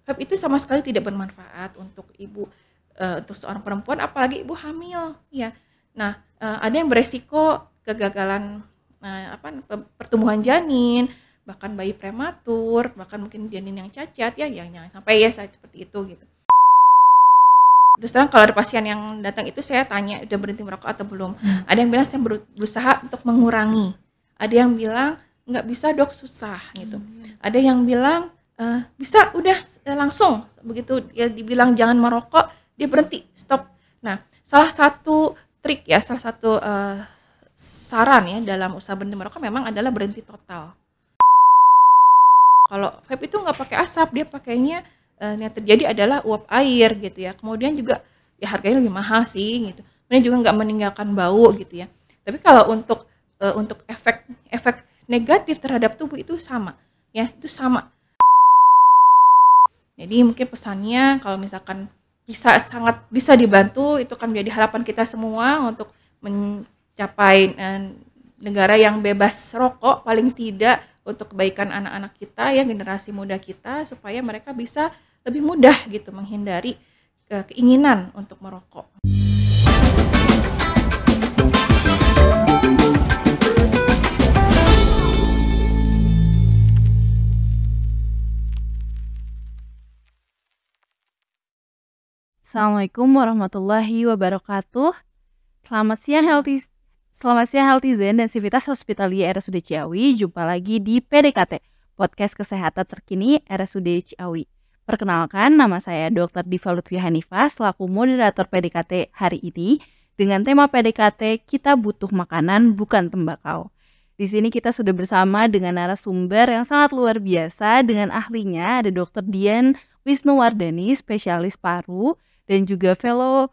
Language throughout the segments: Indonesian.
vape itu sama sekali tidak bermanfaat untuk ibu, untuk seorang perempuan apalagi ibu hamil ya. Nah, ada yang beresiko kegagalan, pertumbuhan janin, bahkan bayi prematur, bahkan mungkin janin yang cacat ya, jangan sampai ya seperti itu gitu. Terus terang kalau ada pasien yang datang itu saya tanya, "Udah berhenti merokok atau belum?" Ada yang bilang, "Saya berusaha untuk mengurangi." Ada yang bilang, "Nggak bisa dok, susah," gitu. Ada yang bilang, "Bisa, udah langsung." Begitu dia dibilang jangan merokok, dia berhenti, stop. Nah, salah satu trik ya, salah satu saran ya dalam usaha berhenti merokok memang adalah berhenti total. Kalau vape itu nggak pakai asap, dia pakainya yang terjadi adalah uap air gitu ya. Kemudian juga ya harganya lebih mahal sih gitu. Kemudian juga nggak meninggalkan bau gitu ya. Tapi kalau untuk efek negatif terhadap tubuh itu sama ya, itu sama. Jadi mungkin pesannya kalau misalkan sangat bisa dibantu, itu kan menjadi harapan kita semua untuk mencapai negara yang bebas rokok paling tidak untuk kebaikan anak-anak kita ya, generasi muda kita, supaya mereka bisa lebih mudah gitu menghindari keinginan untuk merokok. Assalamualaikum warahmatullahi wabarakatuh. Selamat siang Healthyzen dan Civitas Hospitalia RSUD Ciawi. Jumpa lagi di PDKT, podcast kesehatan terkini RSUD Ciawi. Perkenalkan, nama saya Dr. Diva Lutfi Hanifah selaku moderator PDKT hari ini dengan tema PDKT Kita Butuh Makanan Bukan Tembakau. Di sini kita sudah bersama dengan narasumber yang sangat luar biasa. Dengan ahlinya ada Dr. Dian Wisnuwardani, spesialis paru dan juga Fellow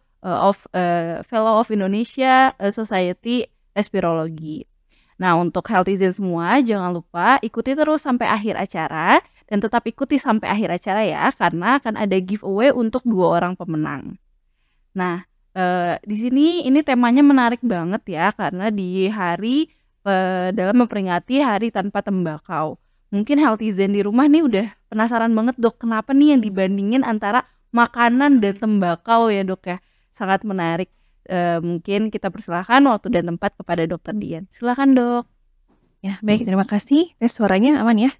of Indonesia Society Respirologi. Nah, untuk Healthyzen semua jangan lupa ikuti terus sampai akhir acara dan tetap ikuti sampai akhir acara ya, karena akan ada giveaway untuk 2 orang pemenang. Nah, di sini ini temanya menarik banget ya, karena di hari dalam memperingati Hari Tanpa Tembakau. Mungkin Healthyzen di rumah nih udah penasaran banget dok, kenapa nih yang dibandingin antara makanan dan tembakau ya dok ya. Sangat menarik. Mungkin kita persilahkan waktu dan tempat kepada Dokter Dian. Silakan dok. Ya baik, terima kasih. Tes suaranya aman ya?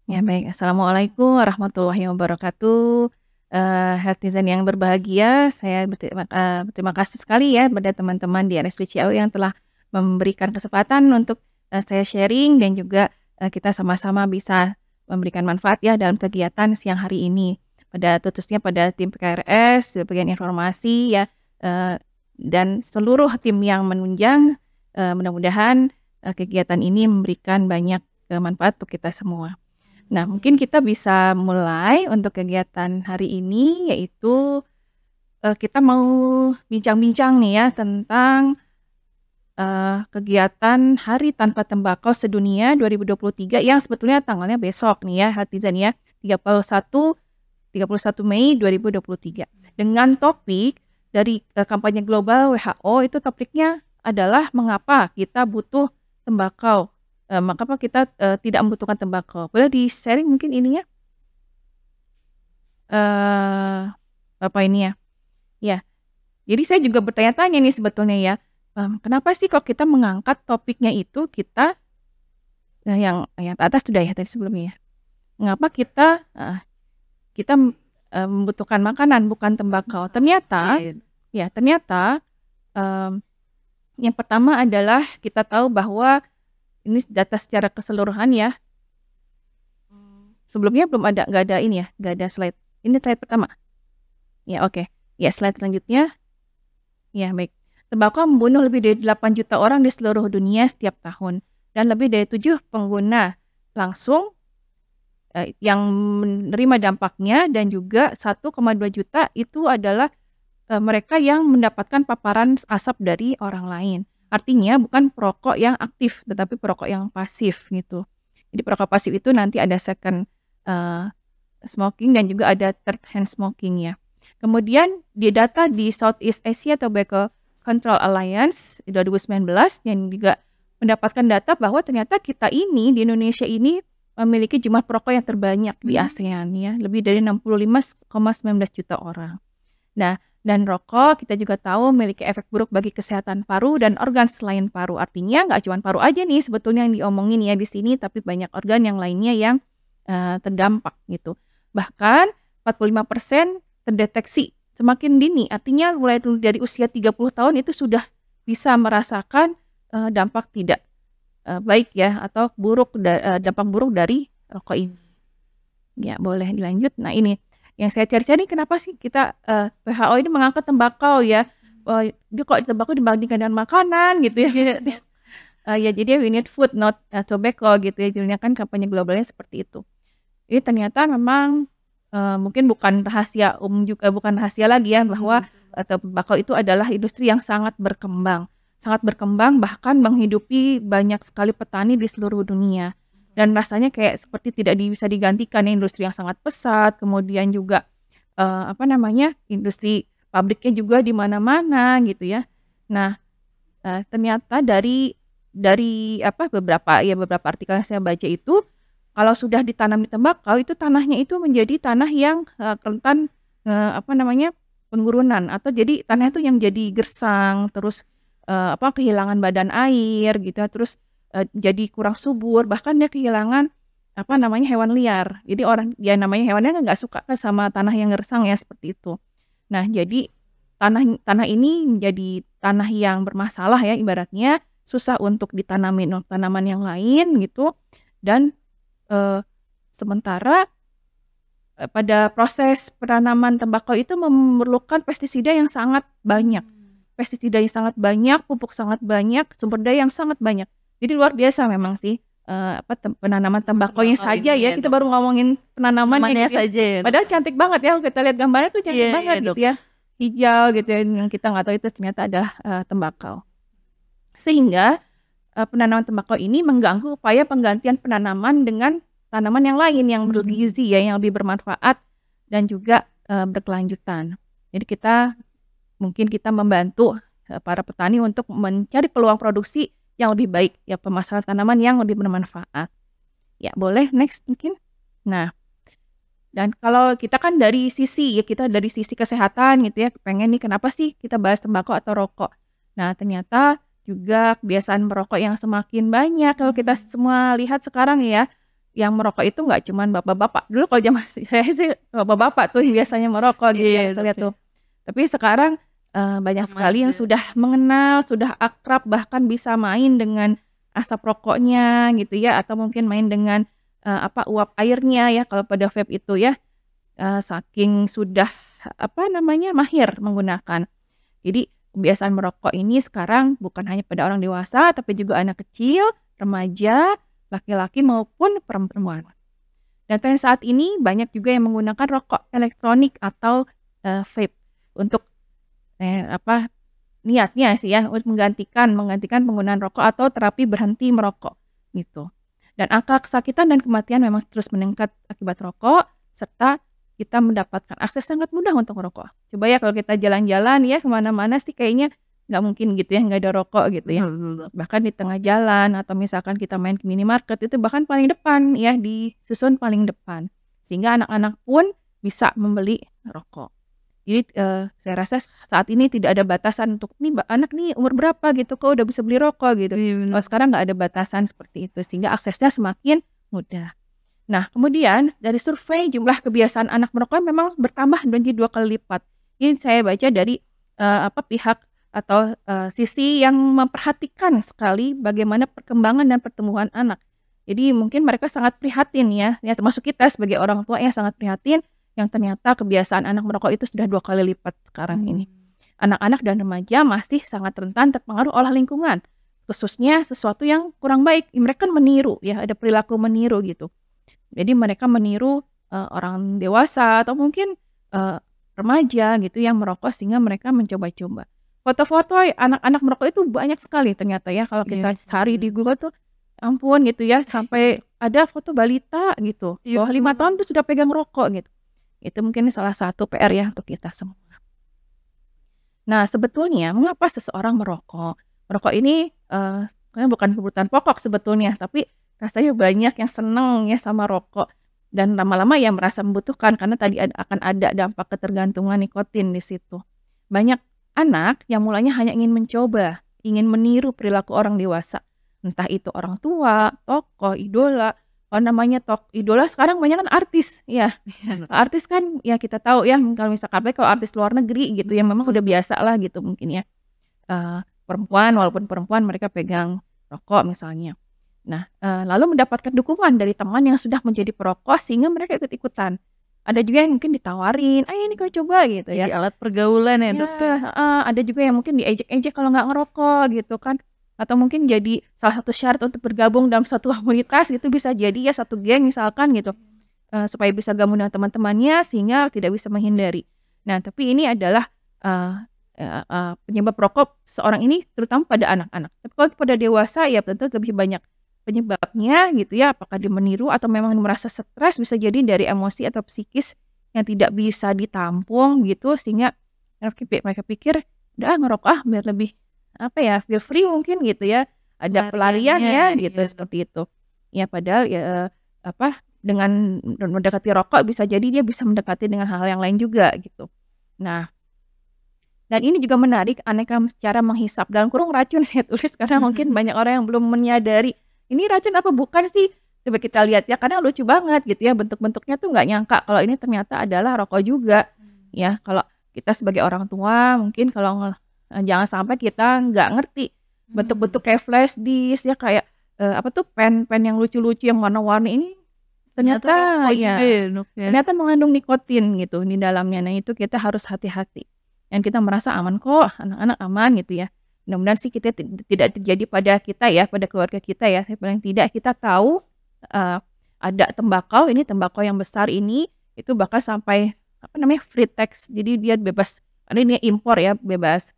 Ya baik, Assalamualaikum warahmatullahi wabarakatuh. Healthyzen yang berbahagia, saya berterima kasih sekali ya kepada teman-teman di RSUD Ciawi yang telah memberikan kesempatan untuk saya sharing dan juga kita sama-sama bisa memberikan manfaat ya dalam kegiatan siang hari ini. Khususnya pada tim PKRS, bagian informasi ya, dan seluruh tim yang menunjang, mudah-mudahan kegiatan ini memberikan banyak manfaat untuk kita semua. Nah, mungkin kita bisa mulai untuk kegiatan hari ini, yaitu kita mau bincang-bincang nih ya tentang kegiatan Hari Tanpa Tembakau Sedunia 2023 yang sebetulnya tanggalnya besok nih ya, Healthyzen ya, 31 Mei 2023. Dengan topik dari kampanye global WHO, itu topiknya adalah mengapa kita butuh tembakau. Mengapa kita tidak membutuhkan tembakau. Boleh di-sharing mungkin ininya? Bapak ini ya. Ya. Jadi saya juga bertanya-tanya nih sebetulnya ya. Kenapa sih kok kita mengangkat topiknya itu kita yang atas sudah ya tadi sebelumnya ya. Mengapa kita membutuhkan makanan bukan tembakau. Ternyata yang pertama adalah kita tahu bahwa ini data secara keseluruhan ya. Sebelumnya nggak ada slide. Ini slide pertama. Ya oke. Ya slide selanjutnya. Ya baik. Tembakau membunuh lebih dari 8 juta orang di seluruh dunia setiap tahun dan lebih dari 7 pengguna langsung yang menerima dampaknya, dan juga 1,2 juta itu adalah mereka yang mendapatkan paparan asap dari orang lain. Artinya bukan perokok yang aktif, tetapi perokok yang pasif gitu. Jadi perokok pasif itu nanti ada second smoking dan juga ada third hand smoking ya. Kemudian di data di Southeast Asia Tobacco Control Alliance 2019 yang juga mendapatkan data bahwa ternyata kita ini di Indonesia ini memiliki jumlah perokok yang terbanyak di ASEAN ya, lebih dari 65,19 juta orang. Nah, dan rokok kita juga tahu memiliki efek buruk bagi kesehatan paru dan organ selain paru. Artinya nggak cuma paru aja nih sebetulnya yang diomongin ya di sini, tapi banyak organ yang lainnya yang terdampak gitu. Bahkan 45% terdeteksi semakin dini, artinya mulai dari usia 30 tahun itu sudah bisa merasakan dampak tidak baik ya atau dampak buruk dari rokok ini. Ya, boleh dilanjut. Nah, ini yang saya cari-cari kenapa sih kita WHO ini mengangkat tembakau ya. Dia kok tembakau dibandingkan dengan makanan gitu ya. Ya jadi we need food not tobacco gitu ya. Judulnya kan kampanye globalnya seperti itu. Ini ternyata memang mungkin bukan rahasia juga bukan rahasia lagi ya bahwa tembakau itu adalah industri yang sangat berkembang bahkan menghidupi banyak sekali petani di seluruh dunia. Dan rasanya kayak seperti tidak bisa digantikan ya, industri yang sangat pesat, kemudian juga industri pabriknya juga di mana-mana gitu ya. Nah, ternyata dari beberapa artikel yang saya baca itu, kalau sudah ditanam di tembakau itu tanahnya itu menjadi tanah yang rentan pengurunan, atau jadi tanah itu yang jadi gersang, terus kehilangan badan air gitu ya, terus jadi kurang subur, bahkan dia kehilangan hewan liar. Jadi namanya hewannya nggak suka kan sama tanah yang gersang ya, seperti itu. Nah, jadi tanah ini menjadi tanah yang bermasalah ya, ibaratnya susah untuk ditanamin tanaman yang lain gitu. Dan sementara pada proses penanaman tembakau itu memerlukan pestisida yang sangat banyak. Pupuk sangat banyak, sumber daya yang sangat banyak. Jadi luar biasa memang sih penanaman tembakaunya saja ya. Kita baru ngomongin penanamannya gitu saja ya. Padahal cantik banget ya, kita lihat gambarnya tuh cantik banget gitu ya. Hijau gitu ya, yang kita nggak tahu itu ternyata ada tembakau. Sehingga penanaman tembakau ini mengganggu upaya penggantian penanaman dengan tanaman yang lain yang bergizi ya, yang lebih bermanfaat dan juga berkelanjutan. Jadi mungkin kita membantu para petani untuk mencari peluang produksi yang lebih baik ya, pemasaran tanaman yang lebih bermanfaat. Ya, boleh next mungkin. Nah, dan kalau kita kan dari sisi kesehatan gitu ya, pengen nih kenapa sih kita bahas tembakau atau rokok. Nah, ternyata juga kebiasaan merokok yang semakin banyak. Kalau kita semua lihat sekarang ya, yang merokok itu nggak cuma bapak-bapak. Dulu kalau zaman saya sih bapak-bapak tuh biasanya merokok gitu ya, saya lihat tuh. Tapi sekarang banyak sekali yang sudah mengenal, sudah akrab, bahkan bisa main dengan asap rokoknya gitu ya, atau mungkin main dengan uap airnya ya kalau pada vape itu ya, saking sudah mahir menggunakan. Jadi kebiasaan merokok ini sekarang bukan hanya pada orang dewasa, tapi juga anak kecil, remaja, laki-laki maupun perempuan. Dan tren saat ini banyak juga yang menggunakan rokok elektronik atau vape untuk niatnya sih ya untuk menggantikan penggunaan rokok atau terapi berhenti merokok gitu. Dan angka kesakitan dan kematian memang terus meningkat akibat rokok, serta kita mendapatkan akses sangat mudah untuk merokok. Coba ya kalau kita jalan-jalan ya kemana-mana sih kayaknya nggak mungkin gitu ya nggak ada rokok gitu ya. Bahkan di tengah jalan atau misalkan kita main ke minimarket itu bahkan paling depan ya, disusun paling depan. Sehingga anak-anak pun bisa membeli rokok. Jadi saya rasa saat ini tidak ada batasan untuk nih anak nih umur berapa gitu kok udah bisa beli rokok gitu. Kalau sekarang nggak ada batasan seperti itu, sehingga aksesnya semakin mudah. Nah, kemudian dari survei jumlah kebiasaan anak merokok memang bertambah menjadi 2 kali lipat. Ini saya baca dari pihak atau sisi yang memperhatikan sekali bagaimana perkembangan dan pertumbuhan anak. Jadi mungkin mereka sangat prihatin ya termasuk kita sebagai orang tua yang sangat prihatin yang ternyata kebiasaan anak merokok itu sudah 2 kali lipat sekarang ini. Anak-anak dan remaja masih sangat rentan terpengaruh oleh lingkungan, khususnya sesuatu yang kurang baik. Mereka meniru ya, ada perilaku meniru gitu. Jadi mereka meniru orang dewasa atau mungkin remaja gitu yang merokok sehingga mereka mencoba-coba. Foto-foto anak-anak merokok itu banyak sekali ternyata ya, kalau kita cari di Google tuh ampun gitu ya, sampai ada foto balita gitu, bawah 5 tahun tuh sudah pegang rokok gitu. Itu mungkin salah satu PR ya untuk kita semua. Nah, sebetulnya mengapa seseorang merokok? Merokok ini karena bukan kebutuhan pokok sebetulnya, tapi rasanya banyak yang seneng ya sama rokok dan lama-lama ya merasa membutuhkan karena tadi akan ada dampak ketergantungan nikotin di situ. Banyak anak yang mulanya hanya ingin mencoba, ingin meniru perilaku orang dewasa, entah itu orang tua, tokoh, idola. Kalau namanya idola sekarang banyak kan artis, ya. Artis kan ya kita tahu ya kalau misalkan apalagi kalau artis luar negeri gitu yang memang udah biasa lah gitu mungkin ya. Perempuan walaupun perempuan mereka pegang rokok misalnya. Nah, lalu mendapatkan dukungan dari teman yang sudah menjadi perokok sehingga mereka ikut-ikutan. Ada juga yang mungkin ditawarin, "Ayo ini kau coba," gitu ya. Jadi alat pergaulan ya, Ya, Dok, ya? ada juga yang mungkin diejek-ejek kalau nggak ngerokok gitu kan. Atau mungkin jadi salah satu syarat untuk bergabung dalam satu komunitas itu bisa jadi ya satu geng misalkan gitu. Supaya bisa gabung dengan teman-temannya sehingga tidak bisa menghindari. Nah, tapi ini adalah, penyebab rokok seorang ini terutama pada anak-anak. Tapi kalau pada dewasa ya tentu lebih banyak penyebabnya gitu ya, apakah dia meniru atau memang merasa stres, bisa jadi dari emosi atau psikis yang tidak bisa ditampung gitu sehingga mereka pikir, "Udah ah ngerokok ah biar lebih, apa ya, feel free mungkin," gitu ya, ada pelariannya Pelariannya, gitu, iya. seperti itu. Ya padahal ya, dengan mendekati rokok bisa jadi dia bisa mendekati dengan hal-hal yang lain juga gitu. Nah, dan ini juga menarik aneka cara menghisap dalam kurung racun saya tulis karena mungkin banyak orang yang belum menyadari, ini racun apa bukan sih? Coba kita lihat ya, kadang lucu banget gitu ya bentuk-bentuknya tuh nggak nyangka kalau ini ternyata adalah rokok juga. Ya, kalau kita sebagai orang tua mungkin kalau jangan sampai kita nggak ngerti bentuk-bentuk kayak flash disk ya kayak, apa tuh pen-pen yang lucu-lucu yang warna-warni ini Ternyata ternyata rokok juga ya ya, Dok, ya? ternyata mengandung nikotin gitu di dalamnya. Nah itu kita harus hati-hati. Dan kita merasa aman kok, anak-anak aman gitu ya. Mudah-mudahan sih kita tidak terjadi pada kita ya, pada keluarga kita ya. Paling tidak kita tahu, eee, ada tembakau, ini tembakau yang besar ini, itu bahkan sampai, apa namanya, free tax. Jadi dia bebas karena ini impor ya, bebas,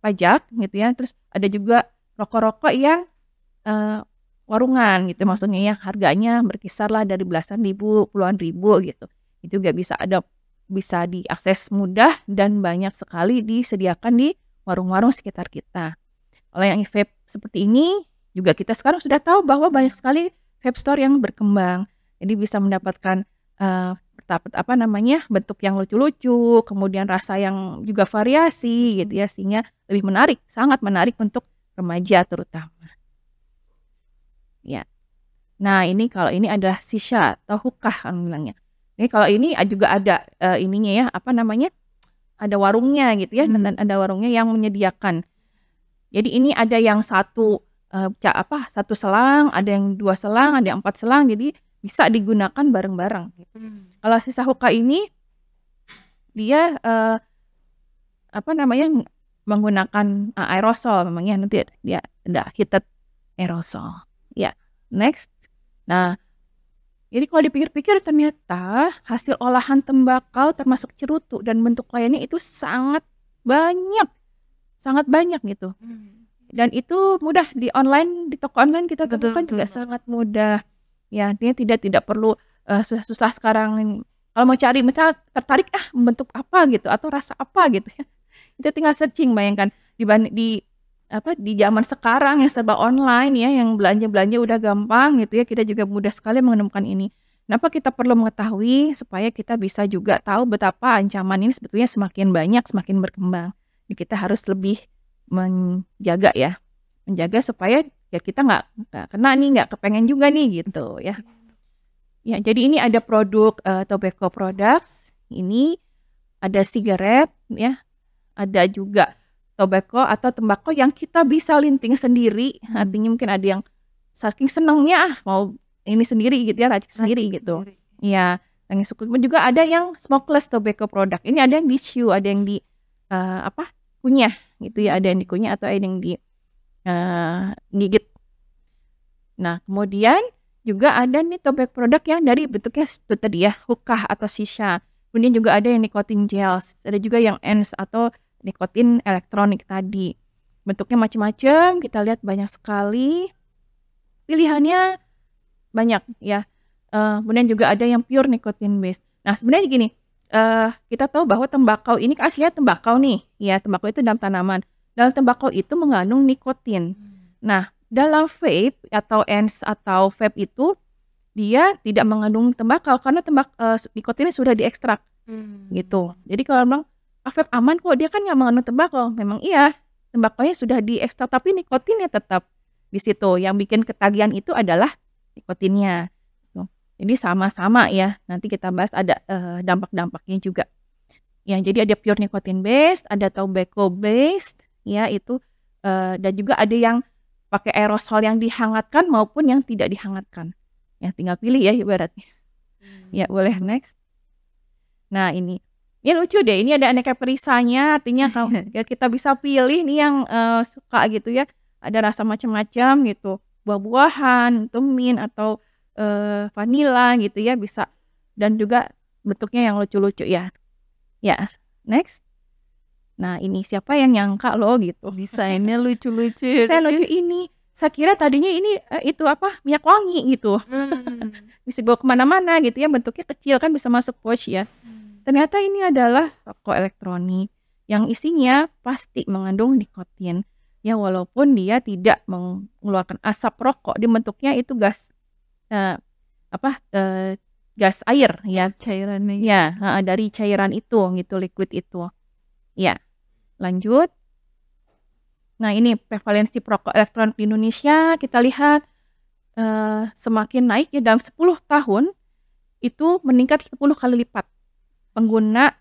pajak gitu ya. Terus ada juga rokok-rokok yang, eee, warungan gitu maksudnya yang harganya berkisarlah dari belasan ribu, puluhan ribu gitu. Itu juga bisa diakses mudah dan banyak sekali disediakan di warung-warung sekitar kita. Kalau yang vape seperti ini juga kita sekarang sudah tahu bahwa banyak sekali vape store yang berkembang. Jadi bisa mendapatkan, apa namanya, bentuk yang lucu-lucu, kemudian rasa yang juga variasi gitu ya, sehingga lebih menarik, sangat menarik untuk remaja terutama. Ya. Nah ini kalau ini adalah shisha atau hookah orang bilangnya. Ini kalau ini juga ada, ininya ya, apa namanya, ada warungnya gitu ya, dan ada warungnya yang menyediakan. Jadi ini ada yang satu, satu selang, ada yang 2 selang, ada yang 4 selang, jadi bisa digunakan bareng-bareng gitu. Kalau shisha hookah ini dia, apa namanya, menggunakan, aerosol memangnya nanti dia ada heated aerosol. Ya, next. Nah, jadi kalau dipikir-pikir ternyata hasil olahan tembakau termasuk cerutu dan bentuk lainnya itu sangat banyak gitu. Dan itu mudah di online, di toko online kita Betul temukan betul, juga Mbak. sangat mudah. Ya, artinya tidak perlu, susah-susah sekarang kalau mau cari misal tertarik, bentuk apa gitu atau rasa apa gitu ya, itu tinggal searching bayangkan di zaman sekarang yang serba online ya, yang belanja-belanja udah gampang gitu ya, kita juga mudah sekali menemukan ini. Kenapa kita perlu mengetahui supaya kita bisa juga tahu betapa ancaman ini sebetulnya semakin banyak, semakin berkembang. Jadi kita harus lebih menjaga ya, menjaga supaya ya kita nggak kena nih, nggak kepengen juga nih gitu ya. Ya, jadi ini ada produk, tobacco products, ini ada sigaret ya, ada juga tobacco atau tembakau yang kita bisa linting sendiri, artinya mungkin ada yang saking senengnya mau ini sendiri gitu ya, racik sendiri gitu. Iya, yang suka juga ada yang smokeless tobacco product, ini ada yang di-chew, ada yang di, kunyah gitu ya, ada yang dikunyah atau ada yang gigit. Nah, kemudian juga ada nih tobacco product yang dari bentuknya itu tadi ya, hookah atau shisha. Kemudian juga ada yang nicotine gels, ada juga yang ENS atau nikotin elektronik tadi. Bentuknya macam-macam, kita lihat banyak sekali. Pilihannya banyak ya. Kemudian juga ada yang pure nicotine based. Nah, sebenarnya gini, kita tahu bahwa tembakau ini kan aslinya tembakau nih, ya tembakau itu dalam tanaman. Dalam tembakau itu mengandung nikotin. Nah, dalam vape atau ENS atau vape itu dia tidak mengandung tembakau karena nikotinnya sudah diekstrak gitu. Jadi kalau bilang vape aman kok, dia kan nggak mengandung tembakau. Memang iya, tembakaunya sudah diekstrak tapi nikotinnya tetap di situ. Yang bikin ketagihan itu adalah nikotinnya. Gitu. Jadi sama-sama ya. Nanti kita bahas ada dampak-dampaknya juga. Ya, jadi ada pure nicotine based, ada tobacco based, ya itu dan juga ada yang pakai aerosol yang dihangatkan maupun yang tidak dihangatkan. Ya, tinggal pilih ya ibaratnya. Ya, boleh next. Nah, ini lucu deh. Ini ada aneka perisanya, artinya kalau ya kita bisa pilih nih yang suka gitu ya. Ada rasa macam-macam gitu. Buah-buahan, itu mint atau vanila gitu ya bisa. Dan juga bentuknya yang lucu-lucu ya. Ya, next. Nah, ini siapa yang nyangka loh gitu. Desainnya lucu-lucu. Saya lucu ini. Saya kira tadinya ini itu minyak wangi gitu. Bisa bawa kemana-mana gitu ya, bentuknya kecil kan bisa masuk pouch ya. Ternyata ini adalah rokok elektronik yang isinya pasti mengandung nikotin. Ya walaupun dia tidak mengeluarkan asap rokok, di bentuknya itu gas gas air ya, Cairannya. ya dari cairan itu gitu, liquid itu. Ya, lanjut. Nah, ini prevalensi perokok elektronik di Indonesia kita lihat semakin naik ya, dalam 10 tahun itu meningkat 10 kali lipat pengguna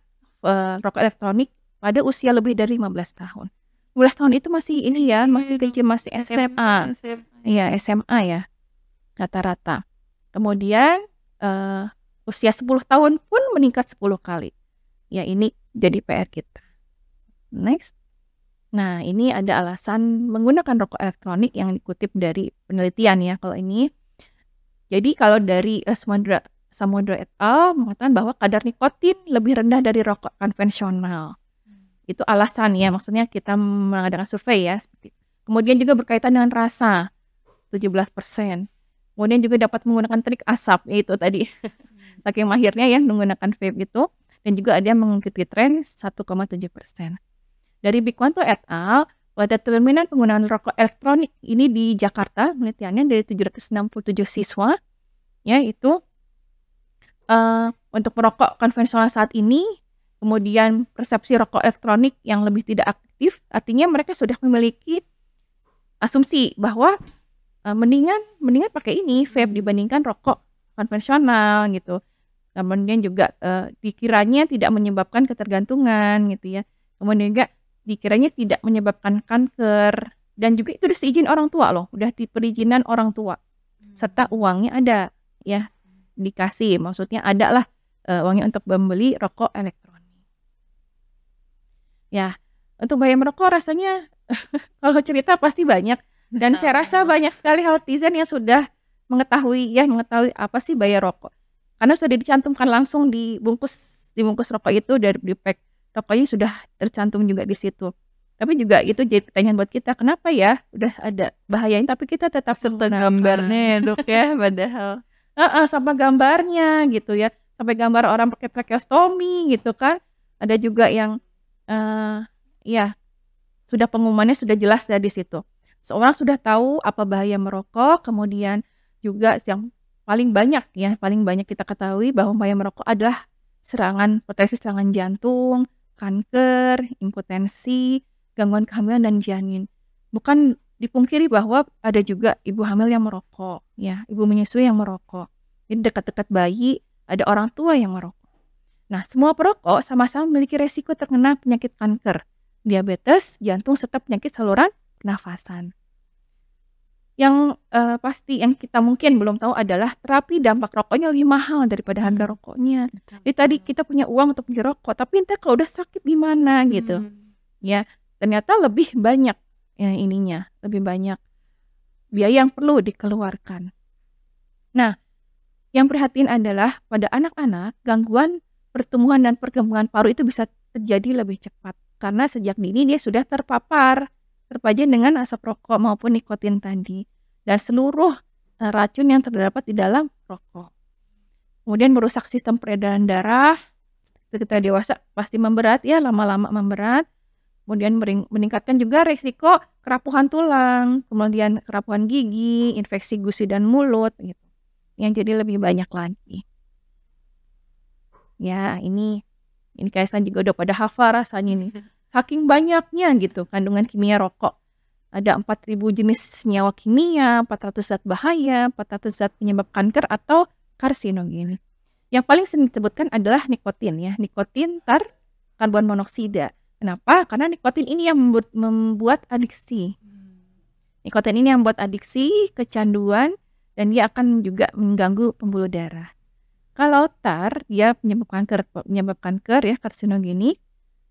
rokok elektronik pada usia lebih dari 15 tahun. 15 tahun itu masih ini ya, masih kecil, masih SMA. Iya, SMA ya rata-rata. Kemudian usia 10 tahun pun meningkat 10 kali. Ya, ini jadi PR kita. Next. Nah, ini ada alasan menggunakan rokok elektronik yang dikutip dari penelitian ya. Kalau ini, jadi kalau dari Samudra et al. Mengatakan bahwa kadar nikotin lebih rendah dari rokok konvensional. Itu alasan ya, maksudnya kita mengadakan survei ya. Kemudian juga berkaitan dengan rasa, 17%. Kemudian juga dapat menggunakan trik asap, yaitu tadi. Saking mahirnya ya menggunakan vape itu. Dan juga ada yang mengikuti tren 1,7%. Dari Bikwanto et al. Pada determinan penggunaan rokok elektronik ini di Jakarta, penelitiannya dari 767 siswa, ya itu untuk merokok konvensional saat ini, kemudian persepsi rokok elektronik yang lebih tidak aktif, artinya mereka sudah memiliki asumsi bahwa mendingan pakai ini vape dibandingkan rokok konvensional gitu. Kemudian juga dikiranya tidak menyebabkan ketergantungan gitu ya. Kemudian juga dikiranya tidak menyebabkan kanker, dan juga itu udah seizin orang tua loh, udah di perizinan orang tua, serta uangnya ada ya, dikasih, maksudnya ada lah uangnya untuk membeli rokok elektronik. Ya, untuk biaya merokok rasanya kalau cerita pasti banyak, dan saya rasa banyak sekali healthizen yang sudah mengetahui apa sih biaya rokok, karena sudah dicantumkan langsung di bungkus rokok itu, dari di pack rokoknya sudah tercantum juga di situ. Tapi juga itu jadi pertanyaan buat kita, kenapa ya udah ada bahayanya tapi kita tetap serta gambarnya ya dok ya, padahal sama gambarnya gitu ya, sampai gambar orang pakai tracheostomy gitu kan. Ada juga yang ya sudah pengumumannya sudah jelas dari situ. Seorang sudah tahu apa bahaya merokok, kemudian juga yang paling banyak kita ketahui bahwa bahaya merokok adalah potensi serangan jantung, kanker, impotensi, gangguan kehamilan dan janin. Bukan dipungkiri bahwa ada juga ibu hamil yang merokok, ya, ibu menyusui yang merokok. Jadi dekat-dekat bayi ada orang tua yang merokok. Nah, semua perokok sama-sama memiliki resiko terkena penyakit kanker, diabetes, jantung, serta penyakit saluran pernafasan. Yang pasti yang kita mungkin belum tahu adalah terapi dampak rokoknya lebih mahal daripada harga rokoknya. Jadi tadi kita punya uang untuk beli rokok, tapi ntar kalau udah sakit gimana gitu. Ya, ternyata lebih banyak lebih banyak biaya yang perlu dikeluarkan. Nah, yang prihatin adalah pada anak-anak, gangguan pertumbuhan dan perkembangan paru itu bisa terjadi lebih cepat karena sejak dini dia sudah terpajan dengan asap rokok maupun nikotin tadi, dan seluruh racun yang terdapat di dalam rokok. Kemudian merusak sistem peredaran darah. Ketika dewasa pasti memberat ya, lama-lama memberat. kemudian meningkatkan juga risiko kerapuhan tulang, kemudian kerapuhan gigi, infeksi gusi dan mulut gitu, yang jadi lebih banyak lagi. Ya ini kayaknya juga udah pada hafal rasanya nih. Saking banyaknya gitu kandungan kimia rokok. Ada 4.000 jenis senyawa kimia, 400 zat bahaya, 400 zat penyebab kanker atau karsinogen. Yang paling sering disebutkan adalah nikotin ya, nikotin tar karbon monoksida. Kenapa? Karena nikotin ini yang membuat adiksi. Nikotin ini yang membuat adiksi, kecanduan, dan dia akan juga mengganggu pembuluh darah. Kalau tar, dia penyebab kanker ya, karsinogenik.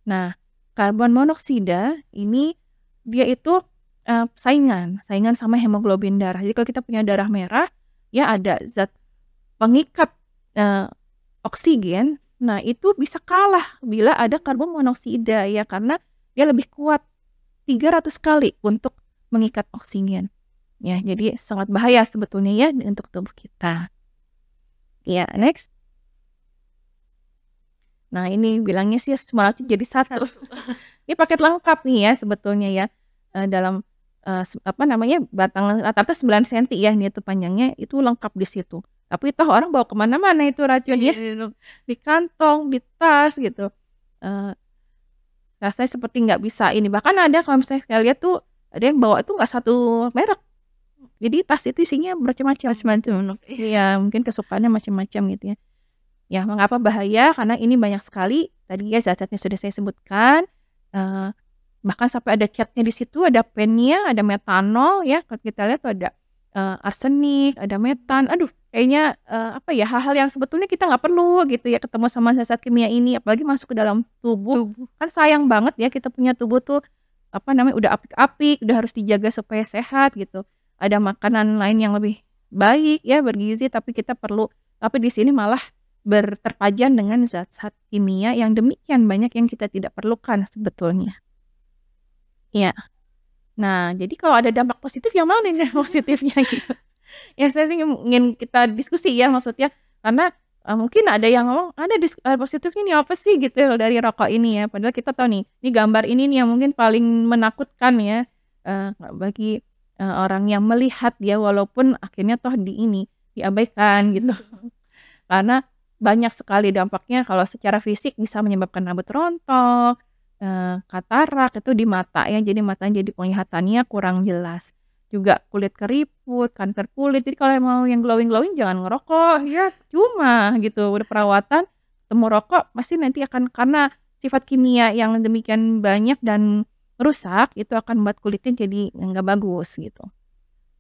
Nah, karbon monoksida ini dia itu saingan sama hemoglobin darah. Jadi kalau kita punya darah merah, ya ada zat pengikat oksigen. Nah, itu bisa kalah bila ada karbon monoksida ya, karena dia lebih kuat 300 kali untuk mengikat oksigen. Ya, jadi sangat bahaya sebetulnya ya untuk tubuh kita. Ya, next. Nah, ini bilangnya sih semua racun jadi satu. Ini paket lengkap nih ya sebetulnya ya. Dalam batang rata-rata 9 cm ya, ini tuh panjangnya itu lengkap di situ. Tapi toh orang bawa kemana-mana itu racunnya, di kantong, di tas gitu. Rasanya seperti nggak bisa ini. Bahkan ada kalau misalnya saya lihat tuh ada yang bawa itu nggak satu merek. Jadi tas itu isinya macam-macam. Iya, mungkin kesukaannya macam-macam gitu ya. Ya, mengapa bahaya? Karena ini banyak sekali tadi ya zat-zatnya sudah saya sebutkan. Bahkan sampai ada catnya di situ, ada pennya, ada metanol ya. Kalau kita lihat tuh ada arsenik, ada metan. Aduh, kayaknya hal-hal yang sebetulnya kita nggak perlu gitu ya ketemu sama zat kimia ini, apalagi masuk ke dalam tubuh. Kan sayang banget ya kita punya tubuh tuh udah apik-apik, udah harus dijaga supaya sehat gitu. Ada makanan lain yang lebih baik ya, bergizi, tapi kita perlu. Tapi di sini malah terpajan dengan zat-zat kimia yang demikian banyak yang kita tidak perlukan sebetulnya. Ya. Nah, jadi kalau ada dampak positif yang mana nih positifnya gitu. Ya saya sih ingin kita diskusi ya maksudnya, karena mungkin ada yang ngomong ada positifnya nih apa sih gitu ya dari rokok ini ya. Padahal kita tahu nih, ini gambar ini nih yang mungkin paling menakutkan ya bagi orang yang melihat ya, walaupun akhirnya toh diabaikan gitu. Karena banyak sekali dampaknya. Kalau secara fisik bisa menyebabkan rambut rontok, katarak itu di mata ya, jadi matanya jadi penglihatannya kurang jelas. Juga kulit keriput, kanker kulit. Jadi kalau mau yang glowing jangan ngerokok ya, cuma gitu udah perawatan temu rokok pasti nanti akan, karena sifat kimia yang demikian banyak dan rusak itu akan membuat kulitnya jadi nggak bagus gitu.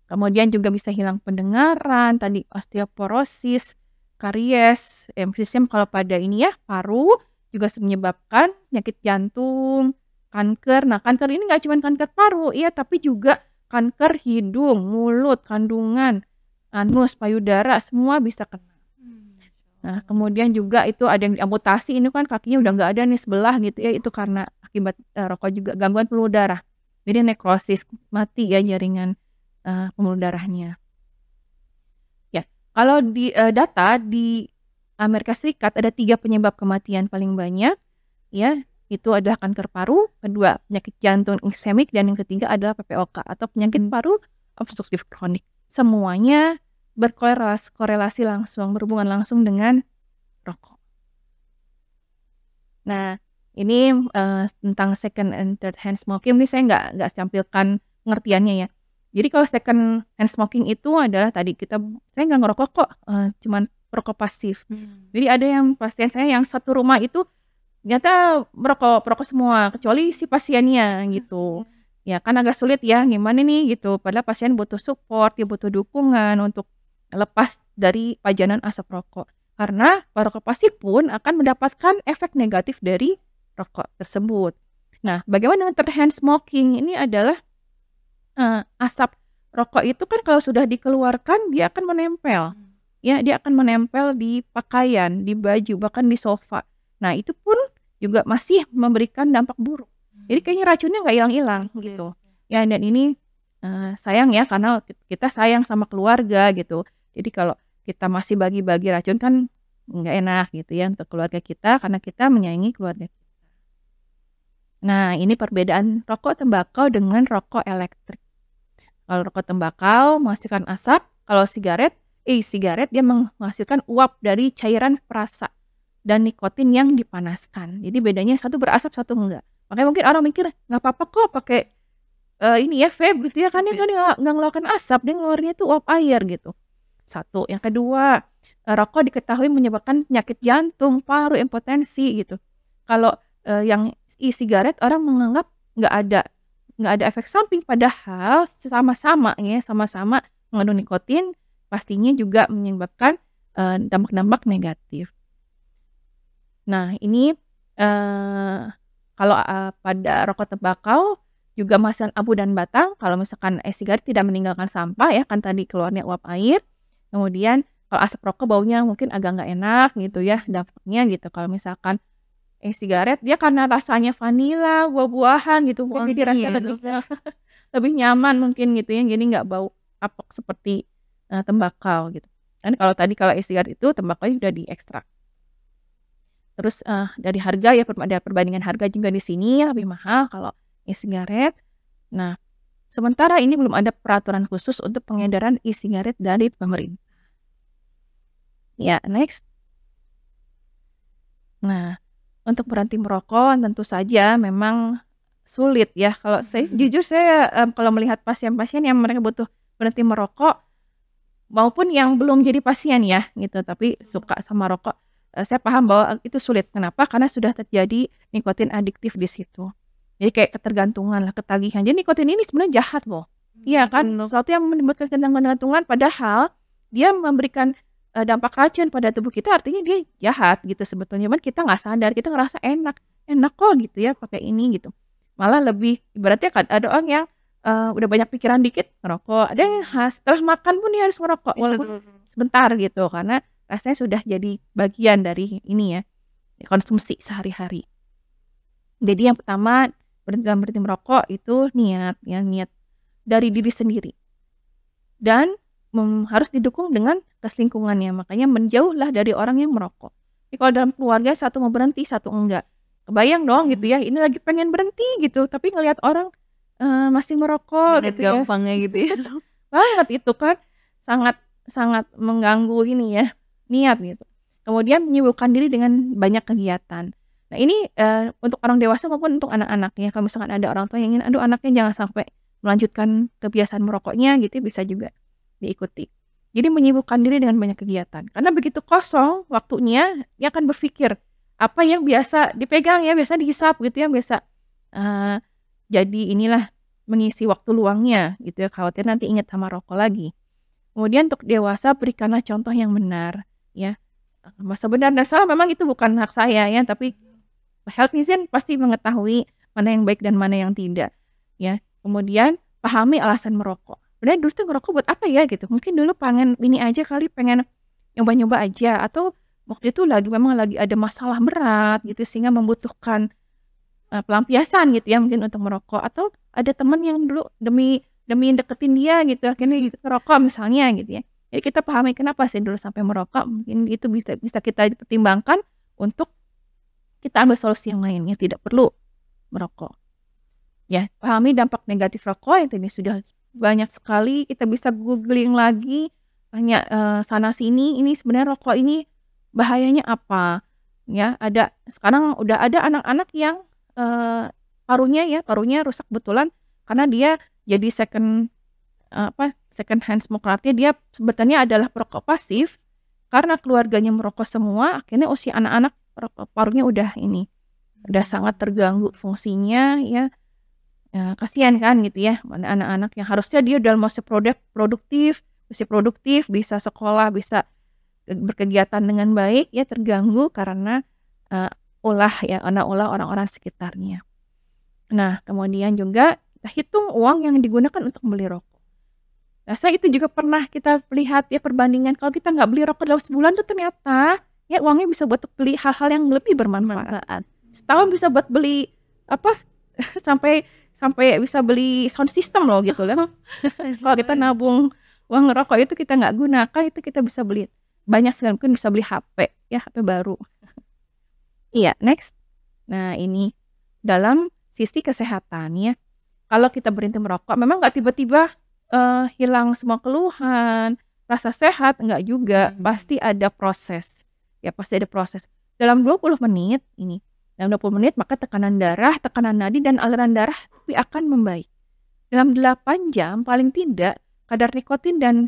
Kemudian juga bisa hilang pendengaran, tadi osteoporosis, karies, emfisem kalau pada ini ya, paru juga menyebabkan penyakit jantung, kanker. Nah, kanker ini nggak cuma kanker paru ya, tapi juga kanker hidung, mulut, kandungan, anus, payudara, semua bisa kena. Nah, kemudian juga itu ada yang diamputasi, ini kan kakinya udah nggak ada nih sebelah gitu ya, itu karena akibat rokok juga, gangguan pembuluh darah. Jadi nekrosis, mati ya jaringan pembuluh darahnya. Kalau di data di Amerika Serikat ada 3 penyebab kematian paling banyak ya, itu adalah kanker paru, kedua penyakit jantung iskemik, dan yang ketiga adalah PPOK atau penyakit paru obstruktif kronik. Semuanya berkorelasi langsung, berhubungan langsung dengan rokok. Nah, ini tentang second and third hand smoking ini saya nggak tampilkan pengertiannya ya. Jadi kalau second hand smoking itu adalah tadi saya nggak ngerokok kok, cuman perokok pasif. Jadi ada yang pasien saya yang satu rumah itu ternyata perokok semua kecuali si pasiennya gitu. Ya kan agak sulit ya, gimana nih gitu. Padahal pasien butuh support, dia butuh dukungan untuk lepas dari pajanan asap rokok. Karena perokok pasif pun akan mendapatkan efek negatif dari rokok tersebut. Nah, bagaimana dengan third hand smoking? Ini adalah asap rokok itu kan kalau sudah dikeluarkan dia akan menempel. Ya, dia akan menempel di pakaian, di baju, bahkan di sofa. Nah, itu pun juga masih memberikan dampak buruk. Jadi kayaknya racunnya nggak hilang-hilang gitu. Ya, dan ini sayang ya, karena kita sayang sama keluarga gitu. Jadi kalau kita masih bagi-bagi racun kan nggak enak gitu ya untuk keluarga kita, karena kita menyayangi keluarga kita. Nah, ini perbedaan rokok tembakau dengan rokok elektrik. Kalau rokok tembakau menghasilkan asap, kalau sigaret dia menghasilkan uap dari cairan perasa dan nikotin yang dipanaskan. Jadi bedanya satu berasap, satu enggak. Makanya mungkin orang mikir, nggak apa-apa kok pakai ini ya vape gitu ya, kan dia nggak ngeluarkan asap, dia ngeluarinnya itu uap air gitu. Satu. Yang kedua, rokok diketahui menyebabkan penyakit jantung, paru, impotensi gitu. Kalau yang e-sigaret orang menganggap nggak ada efek samping, padahal sama-sama mengandung nikotin, pastinya juga menyebabkan dampak-dampak negatif. Nah, ini kalau pada rokok tembakau juga menghasilkan abu dan batang. Kalau misalkan e-sigaret tidak meninggalkan sampah ya, kan tadi keluarnya uap air. Kemudian kalau asap rokok baunya mungkin agak nggak enak gitu ya dampaknya gitu. Kalau misalkan e-sigaret dia karena rasanya vanila, buah-buahan gitu, mungkin jadi rasa lebih nyaman mungkin gitu ya, jadi nggak bau apek seperti tembakau gitu. Kan kalau tadi kalau e-sigaret itu tembakau udah diekstrak. Terus dari harga ya, ada perbandingan harga juga di sini lebih mahal kalau e-sigaret. Nah, sementara ini belum ada peraturan khusus untuk pengedaran e-sigaret dari pemerintah. Ya, next. Nah, untuk berhenti merokok tentu saja memang sulit ya. Kalau jujur saya kalau melihat pasien-pasien yang mereka butuh berhenti merokok maupun yang belum jadi pasien ya gitu, tapi suka sama rokok, saya paham bahwa itu sulit. Kenapa? Karena sudah terjadi nikotin adiktif di situ. Jadi kayak ketergantungan lah, ketagihan. Jadi nikotin ini sebenarnya jahat loh. Iya kan? Sesuatu yang menimbulkan ketergantungan padahal dia memberikan dampak racun pada tubuh kita, artinya dia jahat gitu sebetulnya. Cuman kita nggak sadar, kita ngerasa enak kok gitu ya pakai ini gitu. Malah lebih ibaratnya kan ada orang yang udah banyak pikiran dikit ngerokok, ada yang setelah makan pun dia harus ngerokok walaupun sebentar gitu, karena rasanya sudah jadi bagian dari ini ya, konsumsi sehari-hari. Jadi yang pertama berhenti merokok itu niat dari diri sendiri dan harus didukung dengan lingkungannya. Makanya menjauhlah dari orang yang merokok. Jadi kalau dalam keluarga satu mau berhenti, satu enggak, kebayang dong gitu ya, ini lagi pengen berhenti gitu tapi ngelihat orang masih merokok gitu ya, gampangnya gitu ya. banget itu kan sangat mengganggu ini ya niat gitu. Kemudian menyibukkan diri dengan banyak kegiatan. Nah ini untuk orang dewasa maupun untuk anak-anak ya. Kalau misalkan ada orang tua yang ingin aduh anaknya jangan sampai melanjutkan kebiasaan merokoknya gitu, bisa juga diikuti. Jadi menyibukkan diri dengan banyak kegiatan. Karena begitu kosong waktunya dia akan berpikir apa yang biasa dipegang ya, biasa dihisap gitu ya, biasa jadi inilah mengisi waktu luangnya gitu ya, khawatir nanti ingat sama rokok lagi. Kemudian untuk dewasa berikanlah contoh yang benar ya. Masa benar dan salah memang itu bukan hak saya ya, tapi healthizen pasti mengetahui mana yang baik dan mana yang tidak ya. Kemudian pahami alasan merokok. Sebenarnya dulu tuh ngerokok buat apa ya gitu. Mungkin dulu pengen ini aja kali, pengen nyoba-nyoba aja, atau waktu itu memang lagi ada masalah berat gitu sehingga membutuhkan pelampiasan gitu ya mungkin untuk merokok, atau ada teman yang dulu demi deketin dia gitu akhirnya gitu ngerokok misalnya gitu ya. Jadi kita pahami kenapa sih dulu sampai merokok, mungkin itu bisa kita pertimbangkan untuk kita ambil solusi yang lain, yang tidak perlu merokok. Ya, pahami dampak negatif rokok yang tadi sudah banyak sekali, kita bisa googling lagi, tanya sana sini, ini sebenarnya rokok ini bahayanya apa? Ya, sekarang udah ada anak-anak yang parunya rusak betulan karena dia jadi second hand smoker, artinya dia sebetulnya adalah perokok pasif karena keluarganya merokok semua, akhirnya usia anak-anak parunya udah sangat terganggu fungsinya ya. Kasihan kan gitu ya, anak-anak yang harusnya dia udah masih produktif, bisa sekolah, bisa berkegiatan dengan baik ya, terganggu karena ulah orang-orang sekitarnya. Nah, kemudian juga kita hitung uang yang digunakan untuk beli rokok. Saya itu juga pernah kita lihat ya perbandingan, kalau kita nggak beli rokok dalam sebulan tuh ternyata ya uangnya bisa buat beli hal-hal yang lebih bermanfaat. Setahun bisa buat beli sampai bisa beli sound system loh gitu loh. Kalau kita nabung uang rokok itu kita nggak gunakan, itu kita bisa beli banyak sekali, mungkin bisa beli HP ya, HP baru. Iya, next. Nah, ini dalam sisi kesehatan ya, kalau kita berhenti merokok memang nggak tiba-tiba, hilang semua keluhan, rasa sehat, enggak juga, pasti ada proses. Ya pasti ada proses. Dalam 20 menit ini, dalam 20 menit maka tekanan darah, tekanan nadi, dan aliran darah tapi akan membaik. Dalam 8 jam paling tidak kadar nikotin dan